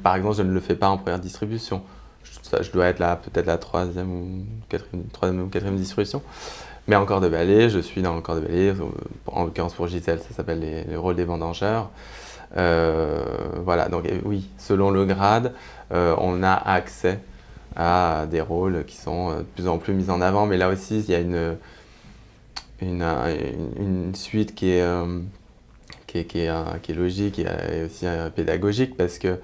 par exemple, je ne le fais pas en première distribution. Je dois être là, peut-être la troisième ou quatrième distribution. Mais en corps de ballet, je suis dans le corps de ballet, en l'occurrence pour Gisèle, ça s'appelle les rôles des vendangeurs. Voilà, donc oui, selon le grade, on a accès à des rôles qui sont de plus en plus mis en avant, mais là aussi, il y a une suite qui est logique et aussi pédagogique, parce que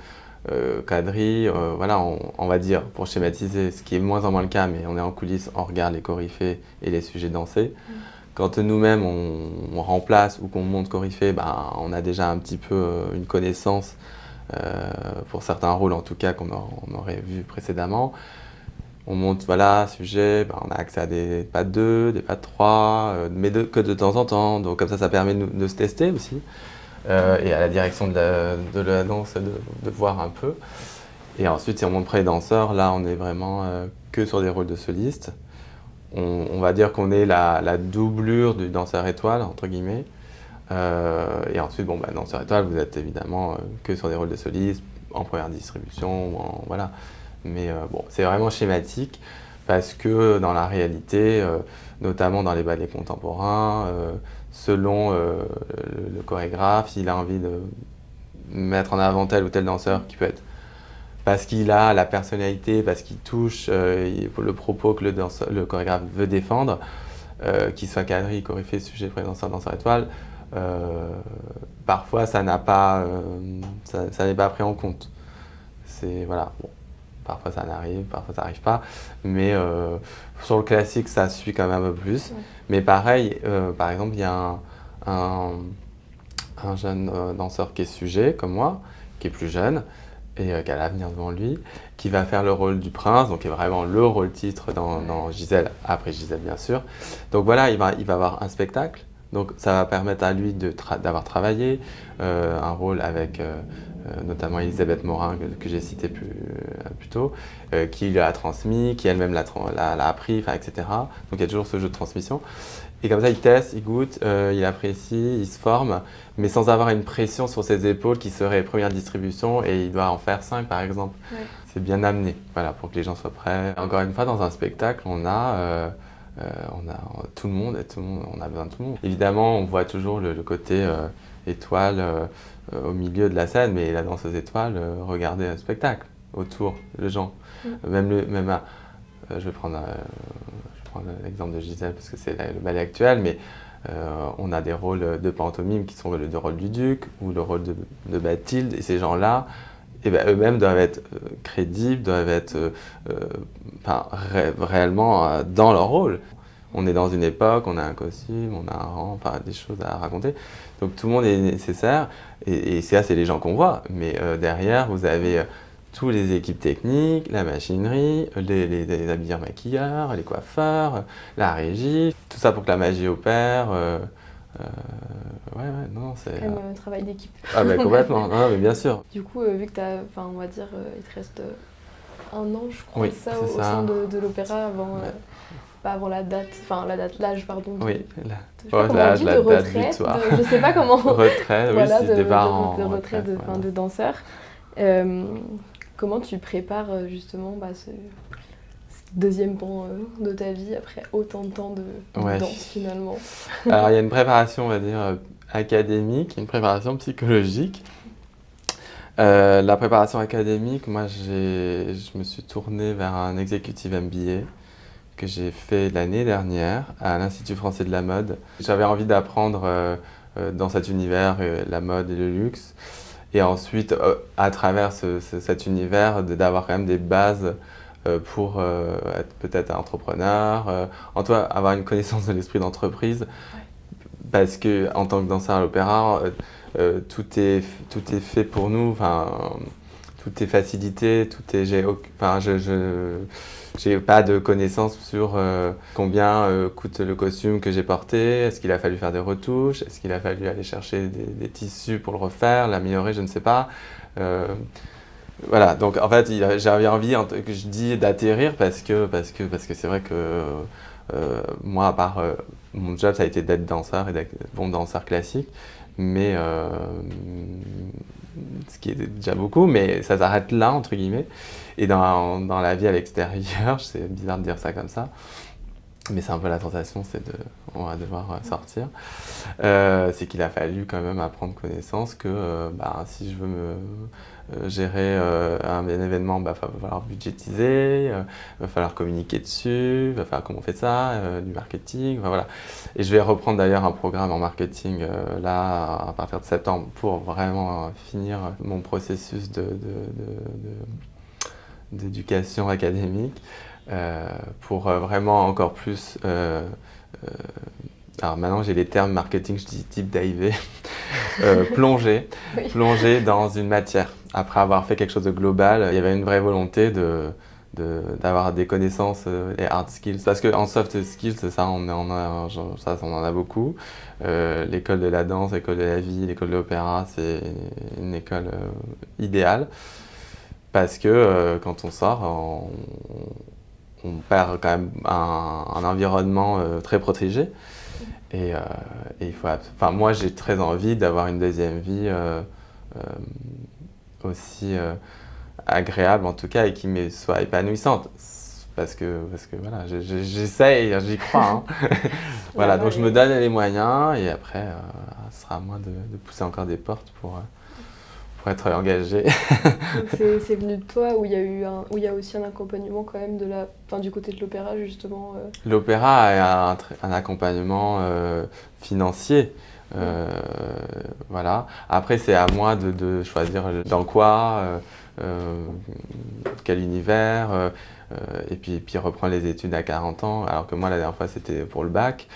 quadrille, voilà, on va dire, pour schématiser, ce qui est moins en moins le cas, mais on est en coulisses, on regarde les coryphées et les sujets dansés. Quand nous-mêmes on remplace ou qu'on monte coryphée, ben, on a déjà un petit peu une connaissance pour certains rôles en tout cas qu'on aurait vu précédemment. On monte, voilà, sujet, ben, on a accès à des pas de 2, des pas de 3, mais que de temps en temps. Donc comme ça permet de se tester aussi. Et à la direction de la danse de voir un peu. Et ensuite, si on monte près des danseurs, là on est vraiment que sur des rôles de soliste. On va dire qu'on est la doublure du danseur étoile, entre guillemets. Et ensuite, bon, bah, danseur étoile, vous êtes évidemment que sur des rôles de soliste, en première distribution, voilà. Mais bon, c'est vraiment schématique parce que dans la réalité, notamment dans les ballets contemporains, selon le chorégraphe, s'il a envie de mettre en avant tel ou tel danseur qui peut être parce qu'il a la personnalité, parce qu'il touche le propos que le chorégraphe veut défendre, qu'il soit quadrille, coryphée, sujet, danseur, danseur étoile, parfois ça n'est pas pris en compte. Voilà, bon, parfois ça arrive, parfois ça n'arrive pas, mais sur le classique ça suit quand même un peu plus. Ouais. Mais pareil, par exemple, il y a un jeune danseur qui est sujet, comme moi, qui est plus jeune, et qui a l'avenir devant lui, qui va faire le rôle du prince, donc qui est vraiment le rôle titre dans Gisèle, après Gisèle bien sûr. Donc voilà, il va avoir un spectacle, donc ça va permettre à lui d'avoir travaillé un rôle avec notamment Elisabeth Morin que j'ai cité plus tôt, qui lui a transmis, qui elle-même l'a appris, etc. Donc il y a toujours ce jeu de transmission. Et comme ça, il teste, il goûte, il apprécie, il se forme, mais sans avoir une pression sur ses épaules qui serait première distribution et il doit en faire 5 par exemple. Ouais. C'est bien amené, voilà, pour que les gens soient prêts. Encore une fois, dans un spectacle, on a tout le monde, on a besoin de tout le monde. Évidemment, on voit toujours le côté étoile au milieu de la scène, mais la danseuse étoile, regardez un spectacle autour, les gens. Je vais prendre l'exemple de Gisèle parce que c'est le ballet actuel, mais on a des rôles de pantomime qui sont le rôle du duc ou le rôle de Bathilde, et ces gens-là, eux-mêmes doivent être crédibles, doivent être réellement dans leur rôle. On est dans une époque, on a un costume, on a un rang, enfin des choses à raconter. Donc tout le monde est nécessaire, et ça, c'est les gens qu'on voit. Mais derrière, vous avez toutes les équipes techniques, la machinerie, les habilleurs maquilleurs, les coiffeurs, la régie, tout ça pour que la magie opère. Ouais, non, c'est... Quand même un travail d'équipe. Ah bah complètement, non, mais bien sûr. Du coup, vu que t'as, enfin, on va dire, il te reste un an, je crois, Oui, ça, c'est au ça. sein de l'opéra, avant, Ouais. pas avant l'âge, pardon. Oui, Je sais pas comment on l'âge, dit, la de date retraite, butoir. je sais pas comment. Retraite, oui, Voilà, si je départ en de retraite voilà. de danseur. Comment tu prépares justement ce deuxième pan de ta vie après autant de temps de Ouais. danse finalement? Alors il y a une préparation, on va dire, académique, une préparation psychologique. La préparation académique, moi je me suis tourné vers un executive MBA que j'ai fait l'année dernière à l'Institut français de la mode. J'avais envie d'apprendre dans cet univers la mode et le luxe. Et ensuite, à travers cet univers, d'avoir quand même des bases pour être peut-être entrepreneur, en tout cas avoir une connaissance de l'esprit d'entreprise. Ouais. Parce que en tant que danseur à l'opéra, tout est fait pour nous, tout est facilité, j'ai pas de connaissances sur combien coûte le costume que j'ai porté, est-ce qu'il a fallu faire des retouches, est-ce qu'il a fallu aller chercher des tissus pour le refaire, l'améliorer, je ne sais pas. Voilà, donc en fait j'avais envie, que je dis, d'atterrir parce que c'est vrai que moi, à part mon job, ça a été d'être danseur et d'être bon danseur classique, mais ce qui est déjà beaucoup, mais ça s'arrête là, entre guillemets. Et dans la vie à l'extérieur, c'est bizarre de dire ça comme ça, mais c'est un peu la sensation, on va devoir sortir. C'est qu'il a fallu quand même apprendre connaissance que si je veux gérer un événement, va falloir budgétiser, va falloir communiquer dessus, va falloir comment on fait ça, du marketing, voilà. Et je vais reprendre d'ailleurs un programme en marketing là à partir de septembre pour vraiment finir mon processus d'éducation académique. Pour vraiment encore plus... alors maintenant j'ai les termes marketing, je dis deep diver, plonger dans une matière. Après avoir fait quelque chose de global, il y avait une vraie volonté d'avoir des connaissances, les hard skills. Parce qu'en soft skills, ça on en a beaucoup. L'école de la danse, l'école de la vie, l'école de l'opéra, c'est une école idéale. Parce que quand on sort, on perd quand même un environnement très protégé. Et il faut, moi, j'ai très envie d'avoir une deuxième vie aussi agréable, en tout cas, et qui soit épanouissante. Parce que voilà, j'essaye, j'y crois. Hein. Voilà, donc je me donne les moyens, et après, ce sera à moi de pousser encore des portes pour être engagé. C'est venu de toi où il y a aussi un accompagnement quand même du côté de l'opéra justement. L'opéra a un accompagnement financier. Voilà. Après, c'est à moi de choisir dans quoi, quel univers, et puis reprendre les études à 40 ans, alors que moi, la dernière fois, c'était pour le bac.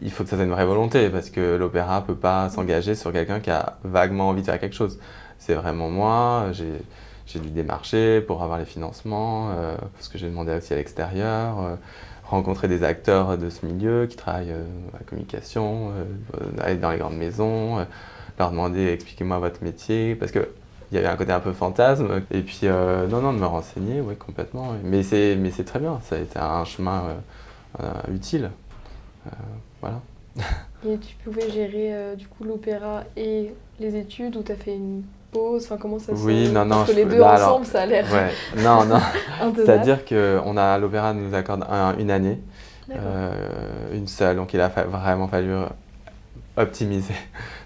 Il faut que ça soit une vraie volonté, parce que l'opéra ne peut pas s'engager sur quelqu'un qui a vaguement envie de faire quelque chose. C'est vraiment moi, j'ai dû démarcher pour avoir les financements, parce que j'ai demandé aussi à l'extérieur, rencontrer des acteurs de ce milieu qui travaillent à la communication, aller dans les grandes maisons, leur demander expliquez-moi votre métier, parce qu'il y avait un côté un peu fantasme, et puis de me renseigner, oui, complètement. Oui. Mais c'est très bien, ça a été un chemin utile. Voilà. Et tu pouvais gérer du coup l'opéra et les études, ou tu as fait une pause, enfin comment ça se... Oui, non, parce que les deux ensemble, ça a l'air... Ouais. Non, intenable. C'est-à-dire que l'opéra nous accorde une année, une seule, donc il a vraiment fallu optimiser.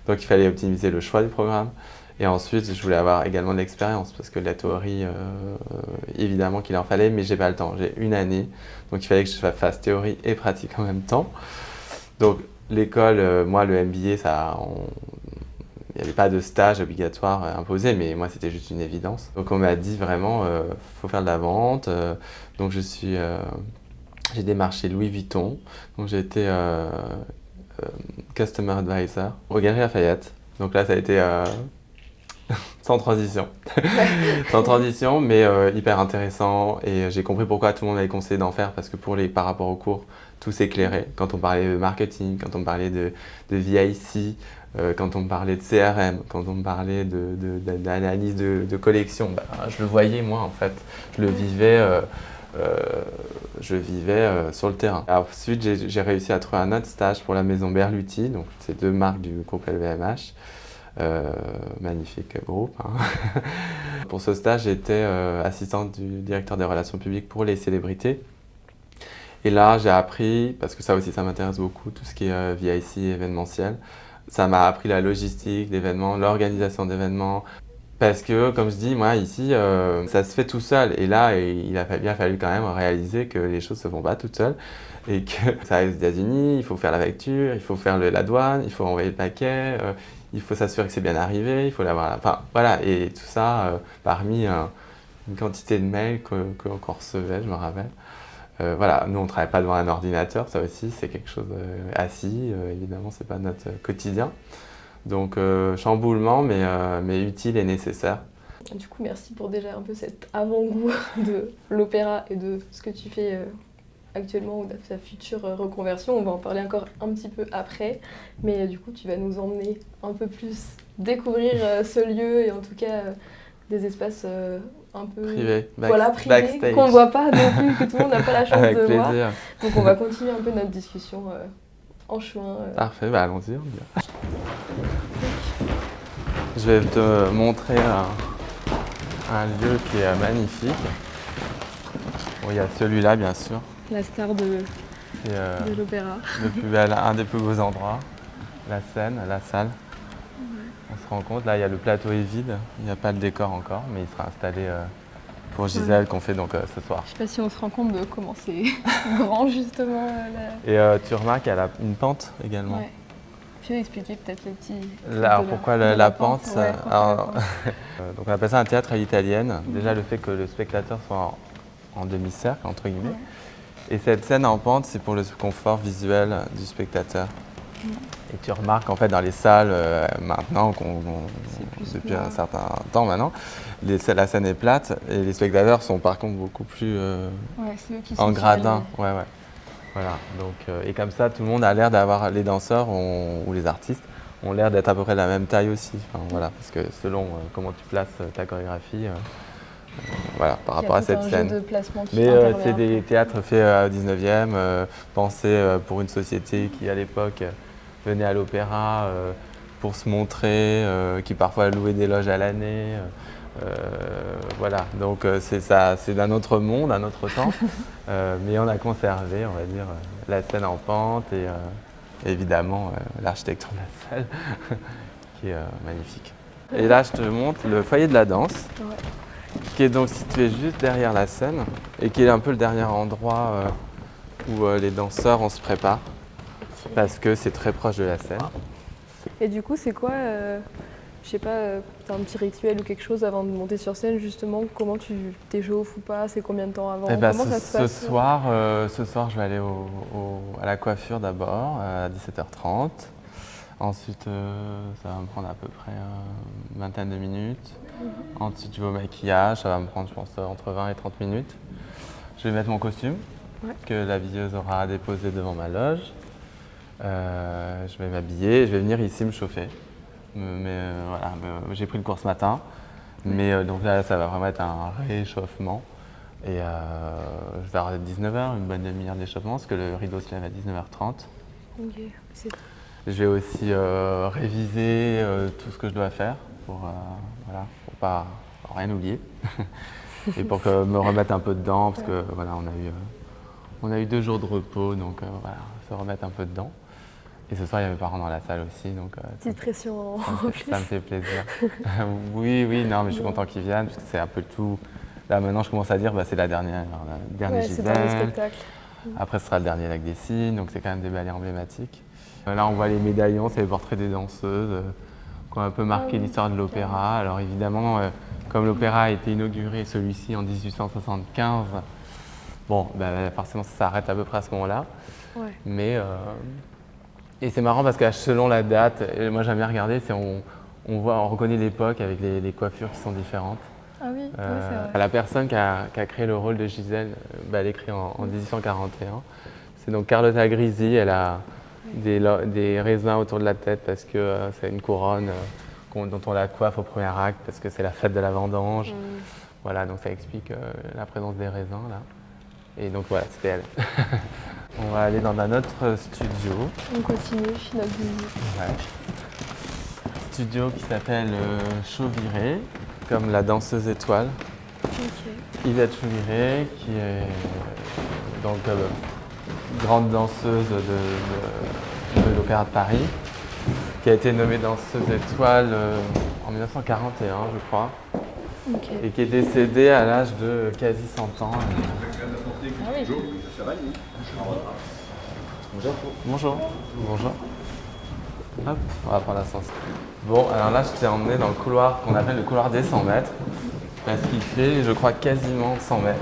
Donc il fallait optimiser le choix du programme. Et ensuite, je voulais avoir également de l'expérience, parce que la théorie, évidemment qu'il en fallait, mais j'ai pas le temps. J'ai une année, donc il fallait que je fasse théorie et pratique en même temps. Donc l'école, moi le MBA, il n'y avait pas de stage obligatoire imposé, mais moi c'était juste une évidence. Donc on m'a dit vraiment, faut faire de la vente. Donc je suis j'ai démarché Louis Vuitton, donc j'ai été Customer Advisor aux Galeries Lafayette. Donc là, ça a été sans transition. Sans transition, mais hyper intéressant. Et j'ai compris pourquoi tout le monde avait conseillé d'en faire, parce que par rapport au cours, tout s'éclairait. Quand on parlait de marketing, quand on parlait de VIC, quand on parlait de CRM, quand on parlait d'analyse de collection, bah, je le voyais moi en fait. Je le vivais, sur le terrain. Ensuite, j'ai réussi à trouver un autre stage pour la maison Berluti, donc c'est 2 marques du groupe LVMH. Magnifique groupe. Hein. Pour ce stage, j'étais assistante du directeur des relations publiques pour les célébrités. Et là, j'ai appris, parce que ça aussi, ça m'intéresse beaucoup, tout ce qui est VIC, événementiel. Ça m'a appris la logistique d'événements, l'organisation d'événements. Parce que, comme je dis, moi, ici, ça se fait tout seul. Et là, il a bien fallu quand même réaliser que les choses ne se font pas toutes seules. Et que ça arrive aux États-Unis, il faut faire la facture, il faut faire la douane, il faut envoyer le paquet, il faut s'assurer que c'est bien arrivé, il faut l'avoir. Enfin, voilà. Et tout ça, parmi une quantité de mails qu'on recevait, je me rappelle. Voilà, nous on ne travaille pas devant un ordinateur, ça aussi c'est quelque chose assis, évidemment c'est pas notre quotidien. Donc chamboulement mais utile et nécessaire. Du coup, merci pour déjà un peu cet avant-goût de l'opéra et de ce que tu fais actuellement ou de ta future reconversion. On va en parler encore un petit peu après, mais du coup tu vas nous emmener un peu plus découvrir ce lieu et en tout cas des espaces un peu privés, privés qu'on ne voit pas non plus, que tout le monde n'a pas la chance avec de plaisir. voir. Donc on va continuer un peu notre discussion en chemin. Parfait, bah allons-y. Je vais te montrer un lieu qui est magnifique. Bon, il y a celui-là bien sûr. La star de l'opéra. Un des plus beaux endroits, la scène, la salle. On se rend compte, là il y a le plateau est vide, il n'y a pas de décor encore, mais il sera installé pour Gisèle qu'on fait donc ce soir. Je ne sais pas si on se rend compte de comment c'est grand justement. Et tu remarques qu'il y a une pente également. Ouais. Tu veux expliquer peut-être les petits... Alors pourquoi la pente ouais, donc on appelle ça un théâtre à l'italienne. Déjà le fait que le spectateur soit en demi-cercle entre guillemets. Et cette scène en pente, c'est pour le confort visuel du spectateur. Et tu remarques en fait dans les salles maintenant, depuis un certain temps maintenant, la scène est plate et les spectateurs sont par contre beaucoup plus en gradin. Ouais. Voilà. Donc, et comme ça, tout le monde a l'air d'avoir, les danseurs ou les artistes ont l'air d'être à peu près de la même taille aussi. Enfin, voilà, parce que selon comment tu places ta chorégraphie, voilà, par rapport à cette scène. Jeu de placement qui Mais c'est des théâtres faits au 19e, pensés pour une société qui à l'époque venait à l'opéra pour se montrer, qui parfois louait des loges à l'année. Voilà, donc c'est d'un autre monde, un autre temps, mais on a conservé, on va dire, la scène en pente et évidemment l'architecture de la salle qui est magnifique. Et là, je te montre le foyer de la danse, qui est donc situé juste derrière la scène et qui est un peu le dernier endroit où les danseurs on se prépare parce que c'est très proche de la scène. Et du coup, c'est quoi je sais pas, t'as un petit rituel ou quelque chose avant de monter sur scène justement, comment tu t'échauffes ou pas, c'est combien de temps avant, comment ça se passe? Ce soir, je vais aller à la coiffure d'abord à 17h30. Ensuite, ça va me prendre à peu près une vingtaine de minutes. Ensuite, je vais au maquillage, ça va me prendre je pense entre 20 et 30 minutes. Je vais mettre mon costume que la veilleuse aura déposé devant ma loge. Je vais m'habiller, je vais venir ici me chauffer. Voilà, j'ai pris le cours ce matin, mais donc là ça va vraiment être un réchauffement et je vais avoir 19h, une bonne demi-heure d'échauffement parce que le rideau se lève à 19h30. Je vais aussi réviser tout ce que je dois faire pour pas rien oublier et pour me remettre un peu dedans parce que voilà on a eu 2 jours de repos donc voilà, se remettre un peu dedans. Et ce soir, il y a mes parents dans la salle aussi, donc petite pression ça me fait plaisir. Oui, non, mais je suis content qu'ils viennent, parce que c'est un peu tout. Là, maintenant, je commence à dire, c'est la dernière Gisèle. C'est le dernier spectacle. Après, ce sera le dernier Lac des Cygnes, donc c'est quand même des ballets emblématiques. Là, on voit les médaillons, c'est les portraits des danseuses qui ont un peu marqué l'histoire de l'opéra. Alors évidemment, comme l'opéra a été inauguré, celui-ci, en 1875, Bon, bah, forcément, ça s'arrête à peu près à ce moment-là. Ouais. Mais, et c'est marrant parce que selon la date, et moi j'aime bien regarder, on reconnaît l'époque avec les coiffures qui sont différentes. Ah oui, ouais, c'est vrai. La personne qui a créé le rôle de Gisèle, elle écrit en 1841. C'est donc Carlotta Grisi, elle a des raisins autour de la tête parce que c'est une couronne dont on la coiffe au premier acte parce que c'est la fête de la vendange. Voilà, donc ça explique la présence des raisins là. Et donc voilà, c'était elle. On va aller dans un autre studio. On continue notre visite. Ouais. Studio qui s'appelle Chauviré, comme la danseuse étoile. Ok. Yvette Chauviré, qui est donc grande danseuse de l'Opéra de Paris, qui a été nommée danseuse étoile en 1941, je crois, Ok. et qui est décédée à l'âge de quasi 100 ans. Ah oui. Bonjour. Bonjour. Bonjour. Hop, on va prendre l'ascenseur. Bon, alors là, je t'ai emmené dans le couloir qu'on appelle le couloir des 100 mètres, parce qu'il fait, je crois, quasiment 100 mètres.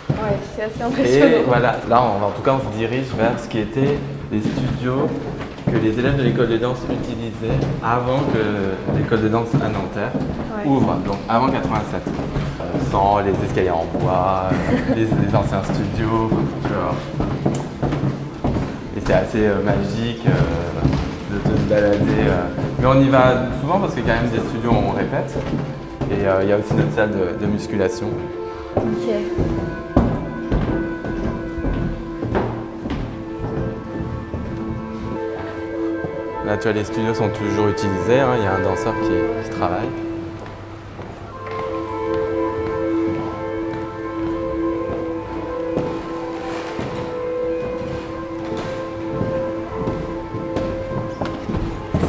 Ouais, c'est assez impressionnant. Et voilà, là, en tout cas, on se dirige vers ce qui étaient les studios que les élèves de l'école de danse utilisaient avant que l'école de danse à Nanterre ouvre, donc avant 87. Sans les escaliers en bois, les anciens studios, tu vois. Et c'est assez magique de se balader. Mais on y va souvent parce qu'il y a quand même des studios où on répète. Et il y a aussi notre salle de musculation. Ok. Là, tu vois, les studios sont toujours utilisés. Hein. Il y a un danseur qui travaille.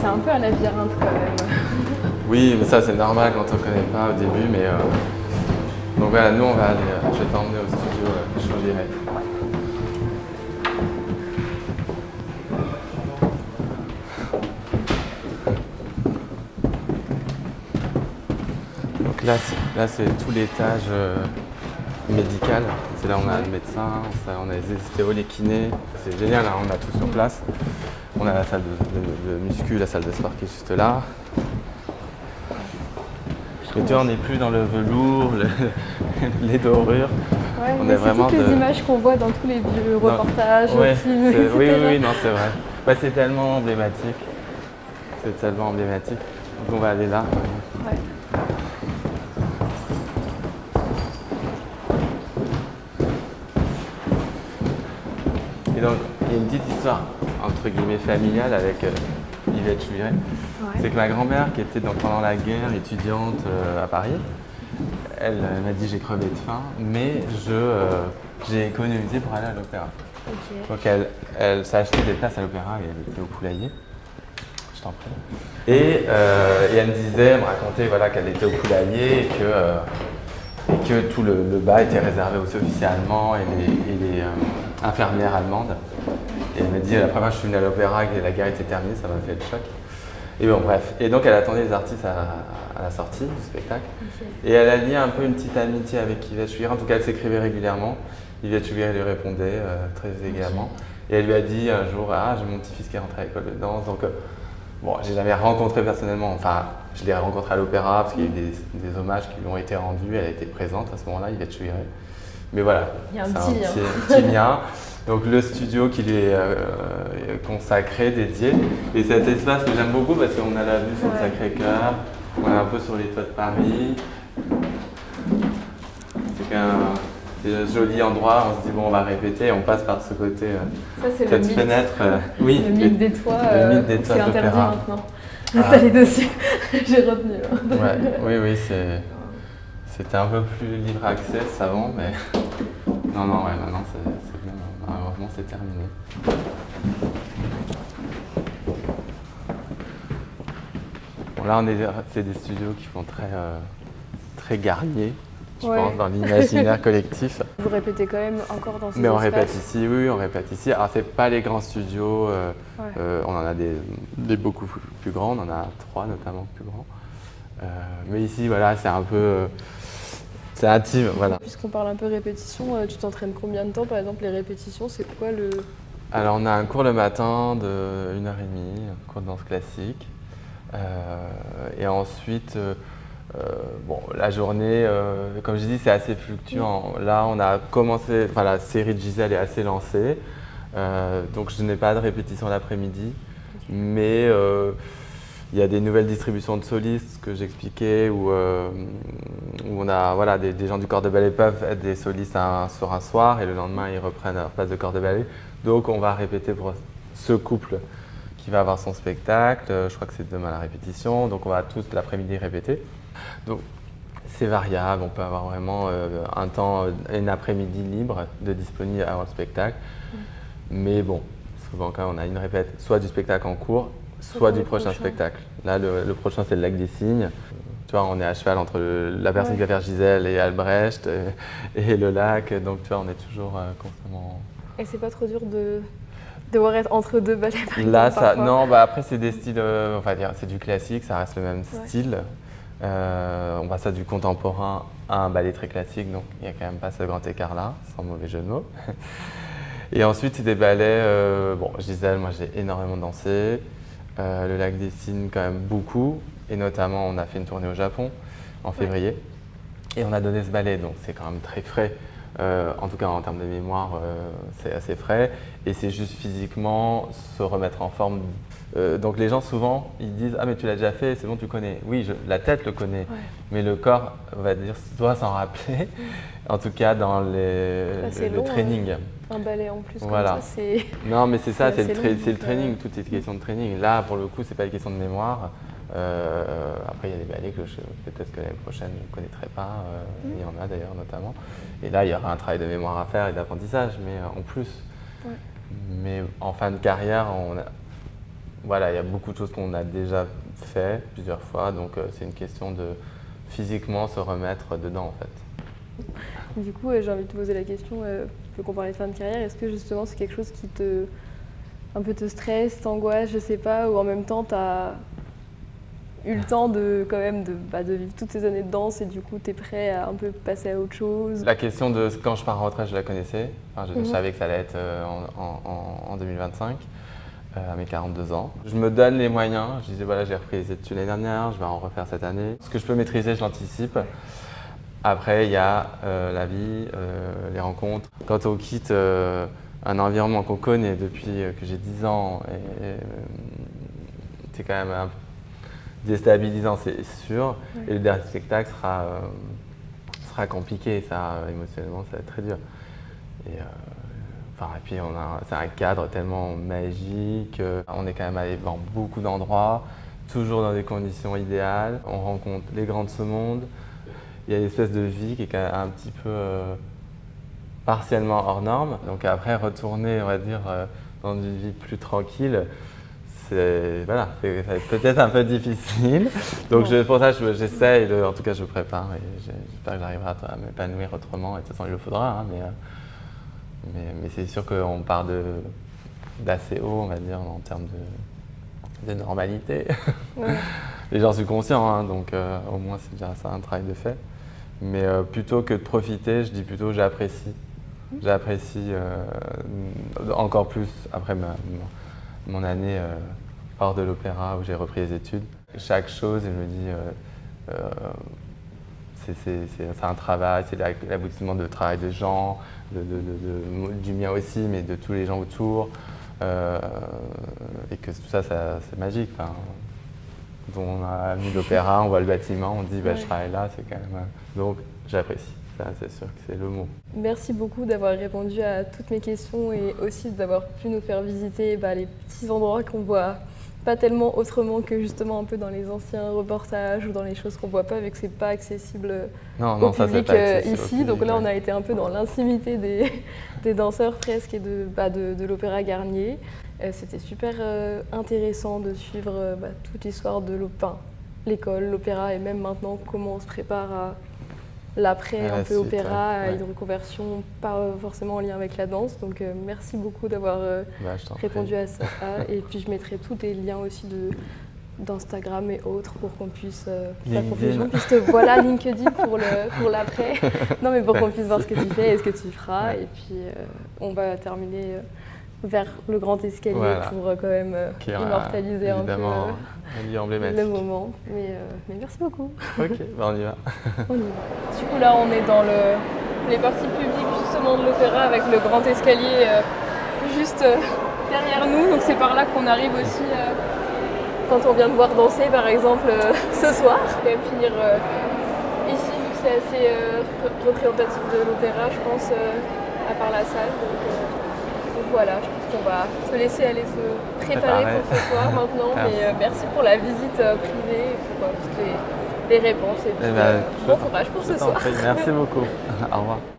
C'est un peu un labyrinthe quand même. Oui, mais ça, c'est normal quand on ne connaît pas au début. Mais donc voilà, nous, on va aller. Je vais t'emmener au studio Chauviré. Donc là, c'est tout l'étage médical. C'est là où on a le médecin, on a les ostéos, les kinés. C'est génial, hein, on a tout sur place. On a la salle de muscu, la salle de sport qui est juste là. Et tu vois, on n'est plus dans le velours, les dorures. Ouais, on mais est vraiment toutes les images qu'on voit dans tous les vieux reportages, ouais, films, etc. Oui, non, c'est vrai. Bah, c'est tellement emblématique. C'est tellement emblématique. Donc on va aller là. Ouais. Et donc, il y a une petite histoire, entre guillemets, familiale avec Yvette Chouviré. Ouais. C'est que ma grand-mère, qui était donc pendant la guerre étudiante à Paris, elle m'a dit j'ai crevé de faim, mais j'ai économisé pour aller à l'opéra. Ok. Donc elle s'est acheté des places à l'opéra et elle était au poulailler. Je t'en prie. Et elle me racontait voilà, qu'elle était au poulailler et que tout le bas était réservé aux officiers allemands et les infirmières allemandes. Et elle m'a dit la première fois que je suis venue à l'opéra et que la guerre était terminée, ça m'a fait le choc. Et bon, bref. Et donc elle attendait les artistes à la sortie du spectacle. Okay. Et elle a lié un peu une petite amitié avec Yvette Chouviré. En tout cas, elle s'écrivait régulièrement. Yvette Chouviré lui répondait très également. Okay. Et elle lui a dit un jour, ah, j'ai mon petit-fils qui est rentré à l'école de danse. Donc, bon, j'ai jamais rencontré personnellement. Enfin, je l'ai rencontré à l'opéra parce qu'il y a eu des hommages qui lui ont été rendus. Elle a été présente à ce moment-là, Yvette Chouviré. Mais voilà, il y a un petit lien. Donc le studio qui lui est consacré, dédié. Et cet espace que j'aime beaucoup parce qu'on a la vue sur le Sacré-Cœur, on est un peu sur les toits de Paris. C'est un joli endroit, on se dit bon on va répéter, on passe par ce côté, ça, c'est cette le mythe. fenêtre. Oui, le mythe des toits, c'est interdit maintenant. D'aller dessus, j'ai retenu. Ouais, oui, c'était un peu plus libre accès avant, mais non, maintenant malheureusement c'est terminé. Bon, là c'est des studios qui font très guerriers, je pense, dans l'imaginaire collectif. Vous répétez quand même encore dans ces Mais on espaces. répète ici, oui, on répète ici. Alors c'est pas les grands studios, on en a des beaucoup plus grands, on en a 3 notamment plus grands. Mais ici, voilà, c'est c'est intime, voilà. Puisqu'on parle un peu répétition, tu t'entraînes combien de temps par exemple les répétitions? C'est quoi le... Alors on a un cours le matin de 1h30, un cours de danse classique. Et ensuite, bon, la journée, comme je dis, c'est assez fluctuant. Là, on a commencé, enfin la série de Gisèle est assez lancée, donc je n'ai pas de répétition l'après-midi, mais il y a des nouvelles distributions de solistes que j'expliquais où on a voilà, des gens du corps de ballet peuvent être des solistes sur un soir et le lendemain ils reprennent leur place de corps de ballet. Donc on va répéter pour ce couple qui va avoir son spectacle. Je crois que c'est demain la répétition, donc on va tous l'après-midi répéter. Donc c'est variable, on peut avoir vraiment un temps, une après-midi libre de disponible avant le spectacle. Mais bon, souvent quand on a une répète, soit du spectacle en cours, soit du prochain spectacle. Là, le prochain, c'est le Lac des Cygnes. Tu vois, on est à cheval entre la personne qui va faire Gisèle et Albrecht et le lac. Donc, tu vois, on est toujours constamment... Et c'est pas trop dur de devoir être entre deux ballets par Là, exemple, parfois. non, bah après, c'est des styles, on va dire, c'est du classique, ça reste le même style. On passe à du contemporain à un ballet très classique, donc il n'y a quand même pas ce grand écart-là, sans mauvais jeu de mots. Et ensuite, c'est des ballets, bon, Gisèle, moi j'ai énormément dansé. Le Lac des Cygnes, quand même beaucoup. Et notamment, on a fait une tournée au Japon en février. Et on a donné ce ballet, donc c'est quand même très frais. En tout cas, en termes de mémoire, c'est assez frais. Et c'est juste physiquement se remettre en forme. Donc les gens, souvent, ils disent « Ah, mais tu l'as déjà fait, c'est bon, tu connais. » Oui, la tête le connaît, mais le corps, on va dire, doit s'en rappeler. En tout cas, dans le training. Un ballet en plus, voilà. Comme ça, c'est... Non, mais c'est ça, c'est le long, training, tout est question de training. Là, pour le coup, c'est pas une question de mémoire. Après, il y a des ballets que peut-être que l'année prochaine, je ne connaîtrais pas. Il y en a d'ailleurs, notamment. Et là, il y aura un travail de mémoire à faire et d'apprentissage, mais en plus. Mais en fin de carrière, voilà, il y a beaucoup de choses qu'on a déjà fait plusieurs fois. Donc, c'est une question de physiquement se remettre dedans, en fait. Du coup, j'ai envie de te poser la question, vu qu'on parlait de fin de carrière, est-ce que justement c'est quelque chose qui un peu te stresse, t'angoisse, je sais pas, ou en même temps tu as eu le temps quand même de vivre toutes ces années de danse et du coup tu es prêt à un peu passer à autre chose? La question de quand je pars en retraite, je la connaissais. Enfin, je savais que ça allait être en 2025, à mes 42 ans. Je me donne les moyens. Je disais, voilà, j'ai repris les études l'année dernière, je vais en refaire cette année. Ce que je peux maîtriser, je l'anticipe. Après, il y a la vie, les rencontres. Quand on quitte un environnement qu'on connaît depuis que j'ai 10 ans, c'est quand même un peu déstabilisant, c'est sûr. Et le dernier spectacle sera compliqué, ça, émotionnellement, ça va être très dur. Et puis, c'est un cadre tellement magique. On est quand même allé dans beaucoup d'endroits, toujours dans des conditions idéales. On rencontre les grands de ce monde. Il y a une espèce de vie qui est quand même un petit peu partiellement hors norme. Donc après, retourner, on va dire, dans une vie plus tranquille, voilà, ça va être peut-être un peu difficile. Donc pour ça, j'essaie, en tout cas, je prépare et j'espère que j'arriverai à m'épanouir autrement. Et de toute façon, il le faudra, hein, mais c'est sûr qu'on part d'assez haut, on va dire, en termes de normalité. Les gens sont conscients, hein, donc au moins c'est déjà ça, un travail de fait. Mais plutôt que de profiter, je dis plutôt j'apprécie. J'apprécie encore plus après mon année hors de l'opéra où j'ai repris les études. Chaque chose, je me dis, c'est un travail, c'est l'aboutissement de travail de gens, du mien aussi, mais de tous les gens autour. Et que tout ça, c'est magique. Enfin, on a mis l'opéra, on voit le bâtiment, on dit je travaille là, c'est quand même... Donc j'apprécie, ça c'est sûr que c'est le mot. Merci beaucoup d'avoir répondu à toutes mes questions et aussi d'avoir pu nous faire visiter les petits endroits qu'on voit pas tellement autrement que justement un peu dans les anciens reportages ou dans les choses qu'on voit pas vu que c'est pas accessible au public ici. Donc là on a été un peu dans l'intimité des danseurs presque et de l'Opéra Garnier. C'était super intéressant de suivre toute l'histoire de l'école, l'opéra et même maintenant comment on se prépare à l'après un peu opéra, à une reconversion pas forcément en lien avec la danse. Donc merci beaucoup d'avoir répondu à ça. Et puis je mettrai tous les liens aussi d'Instagram et autres pour qu'on puisse, LinkedIn. voilà, LinkedIn pour l'après. Non, mais pour qu'on puisse voir ce que tu fais et ce que tu feras. Ouais. Et puis, on va terminer vers le grand escalier Voilà. pour quand même Qui aura immortaliser un peu évidemment un lieu emblématique. le moment. Mais merci beaucoup. Ok, bah on y va. On y va. Du coup, là, on est dans les parties publiques justement de l'opéra avec le grand escalier juste derrière nous. Donc c'est par là qu'on arrive aussi quand on vient de voir danser, par exemple, ce soir. Et puis ici, vu que c'est assez représentatif de l'opéra, je pense, à part la salle. Donc voilà, je pense qu'on va se laisser aller se préparer pour ce soir maintenant. Merci. Mais merci pour la visite privée et pour toutes les réponses. Et puis, bon courage pour ce soir. Merci beaucoup. Au revoir.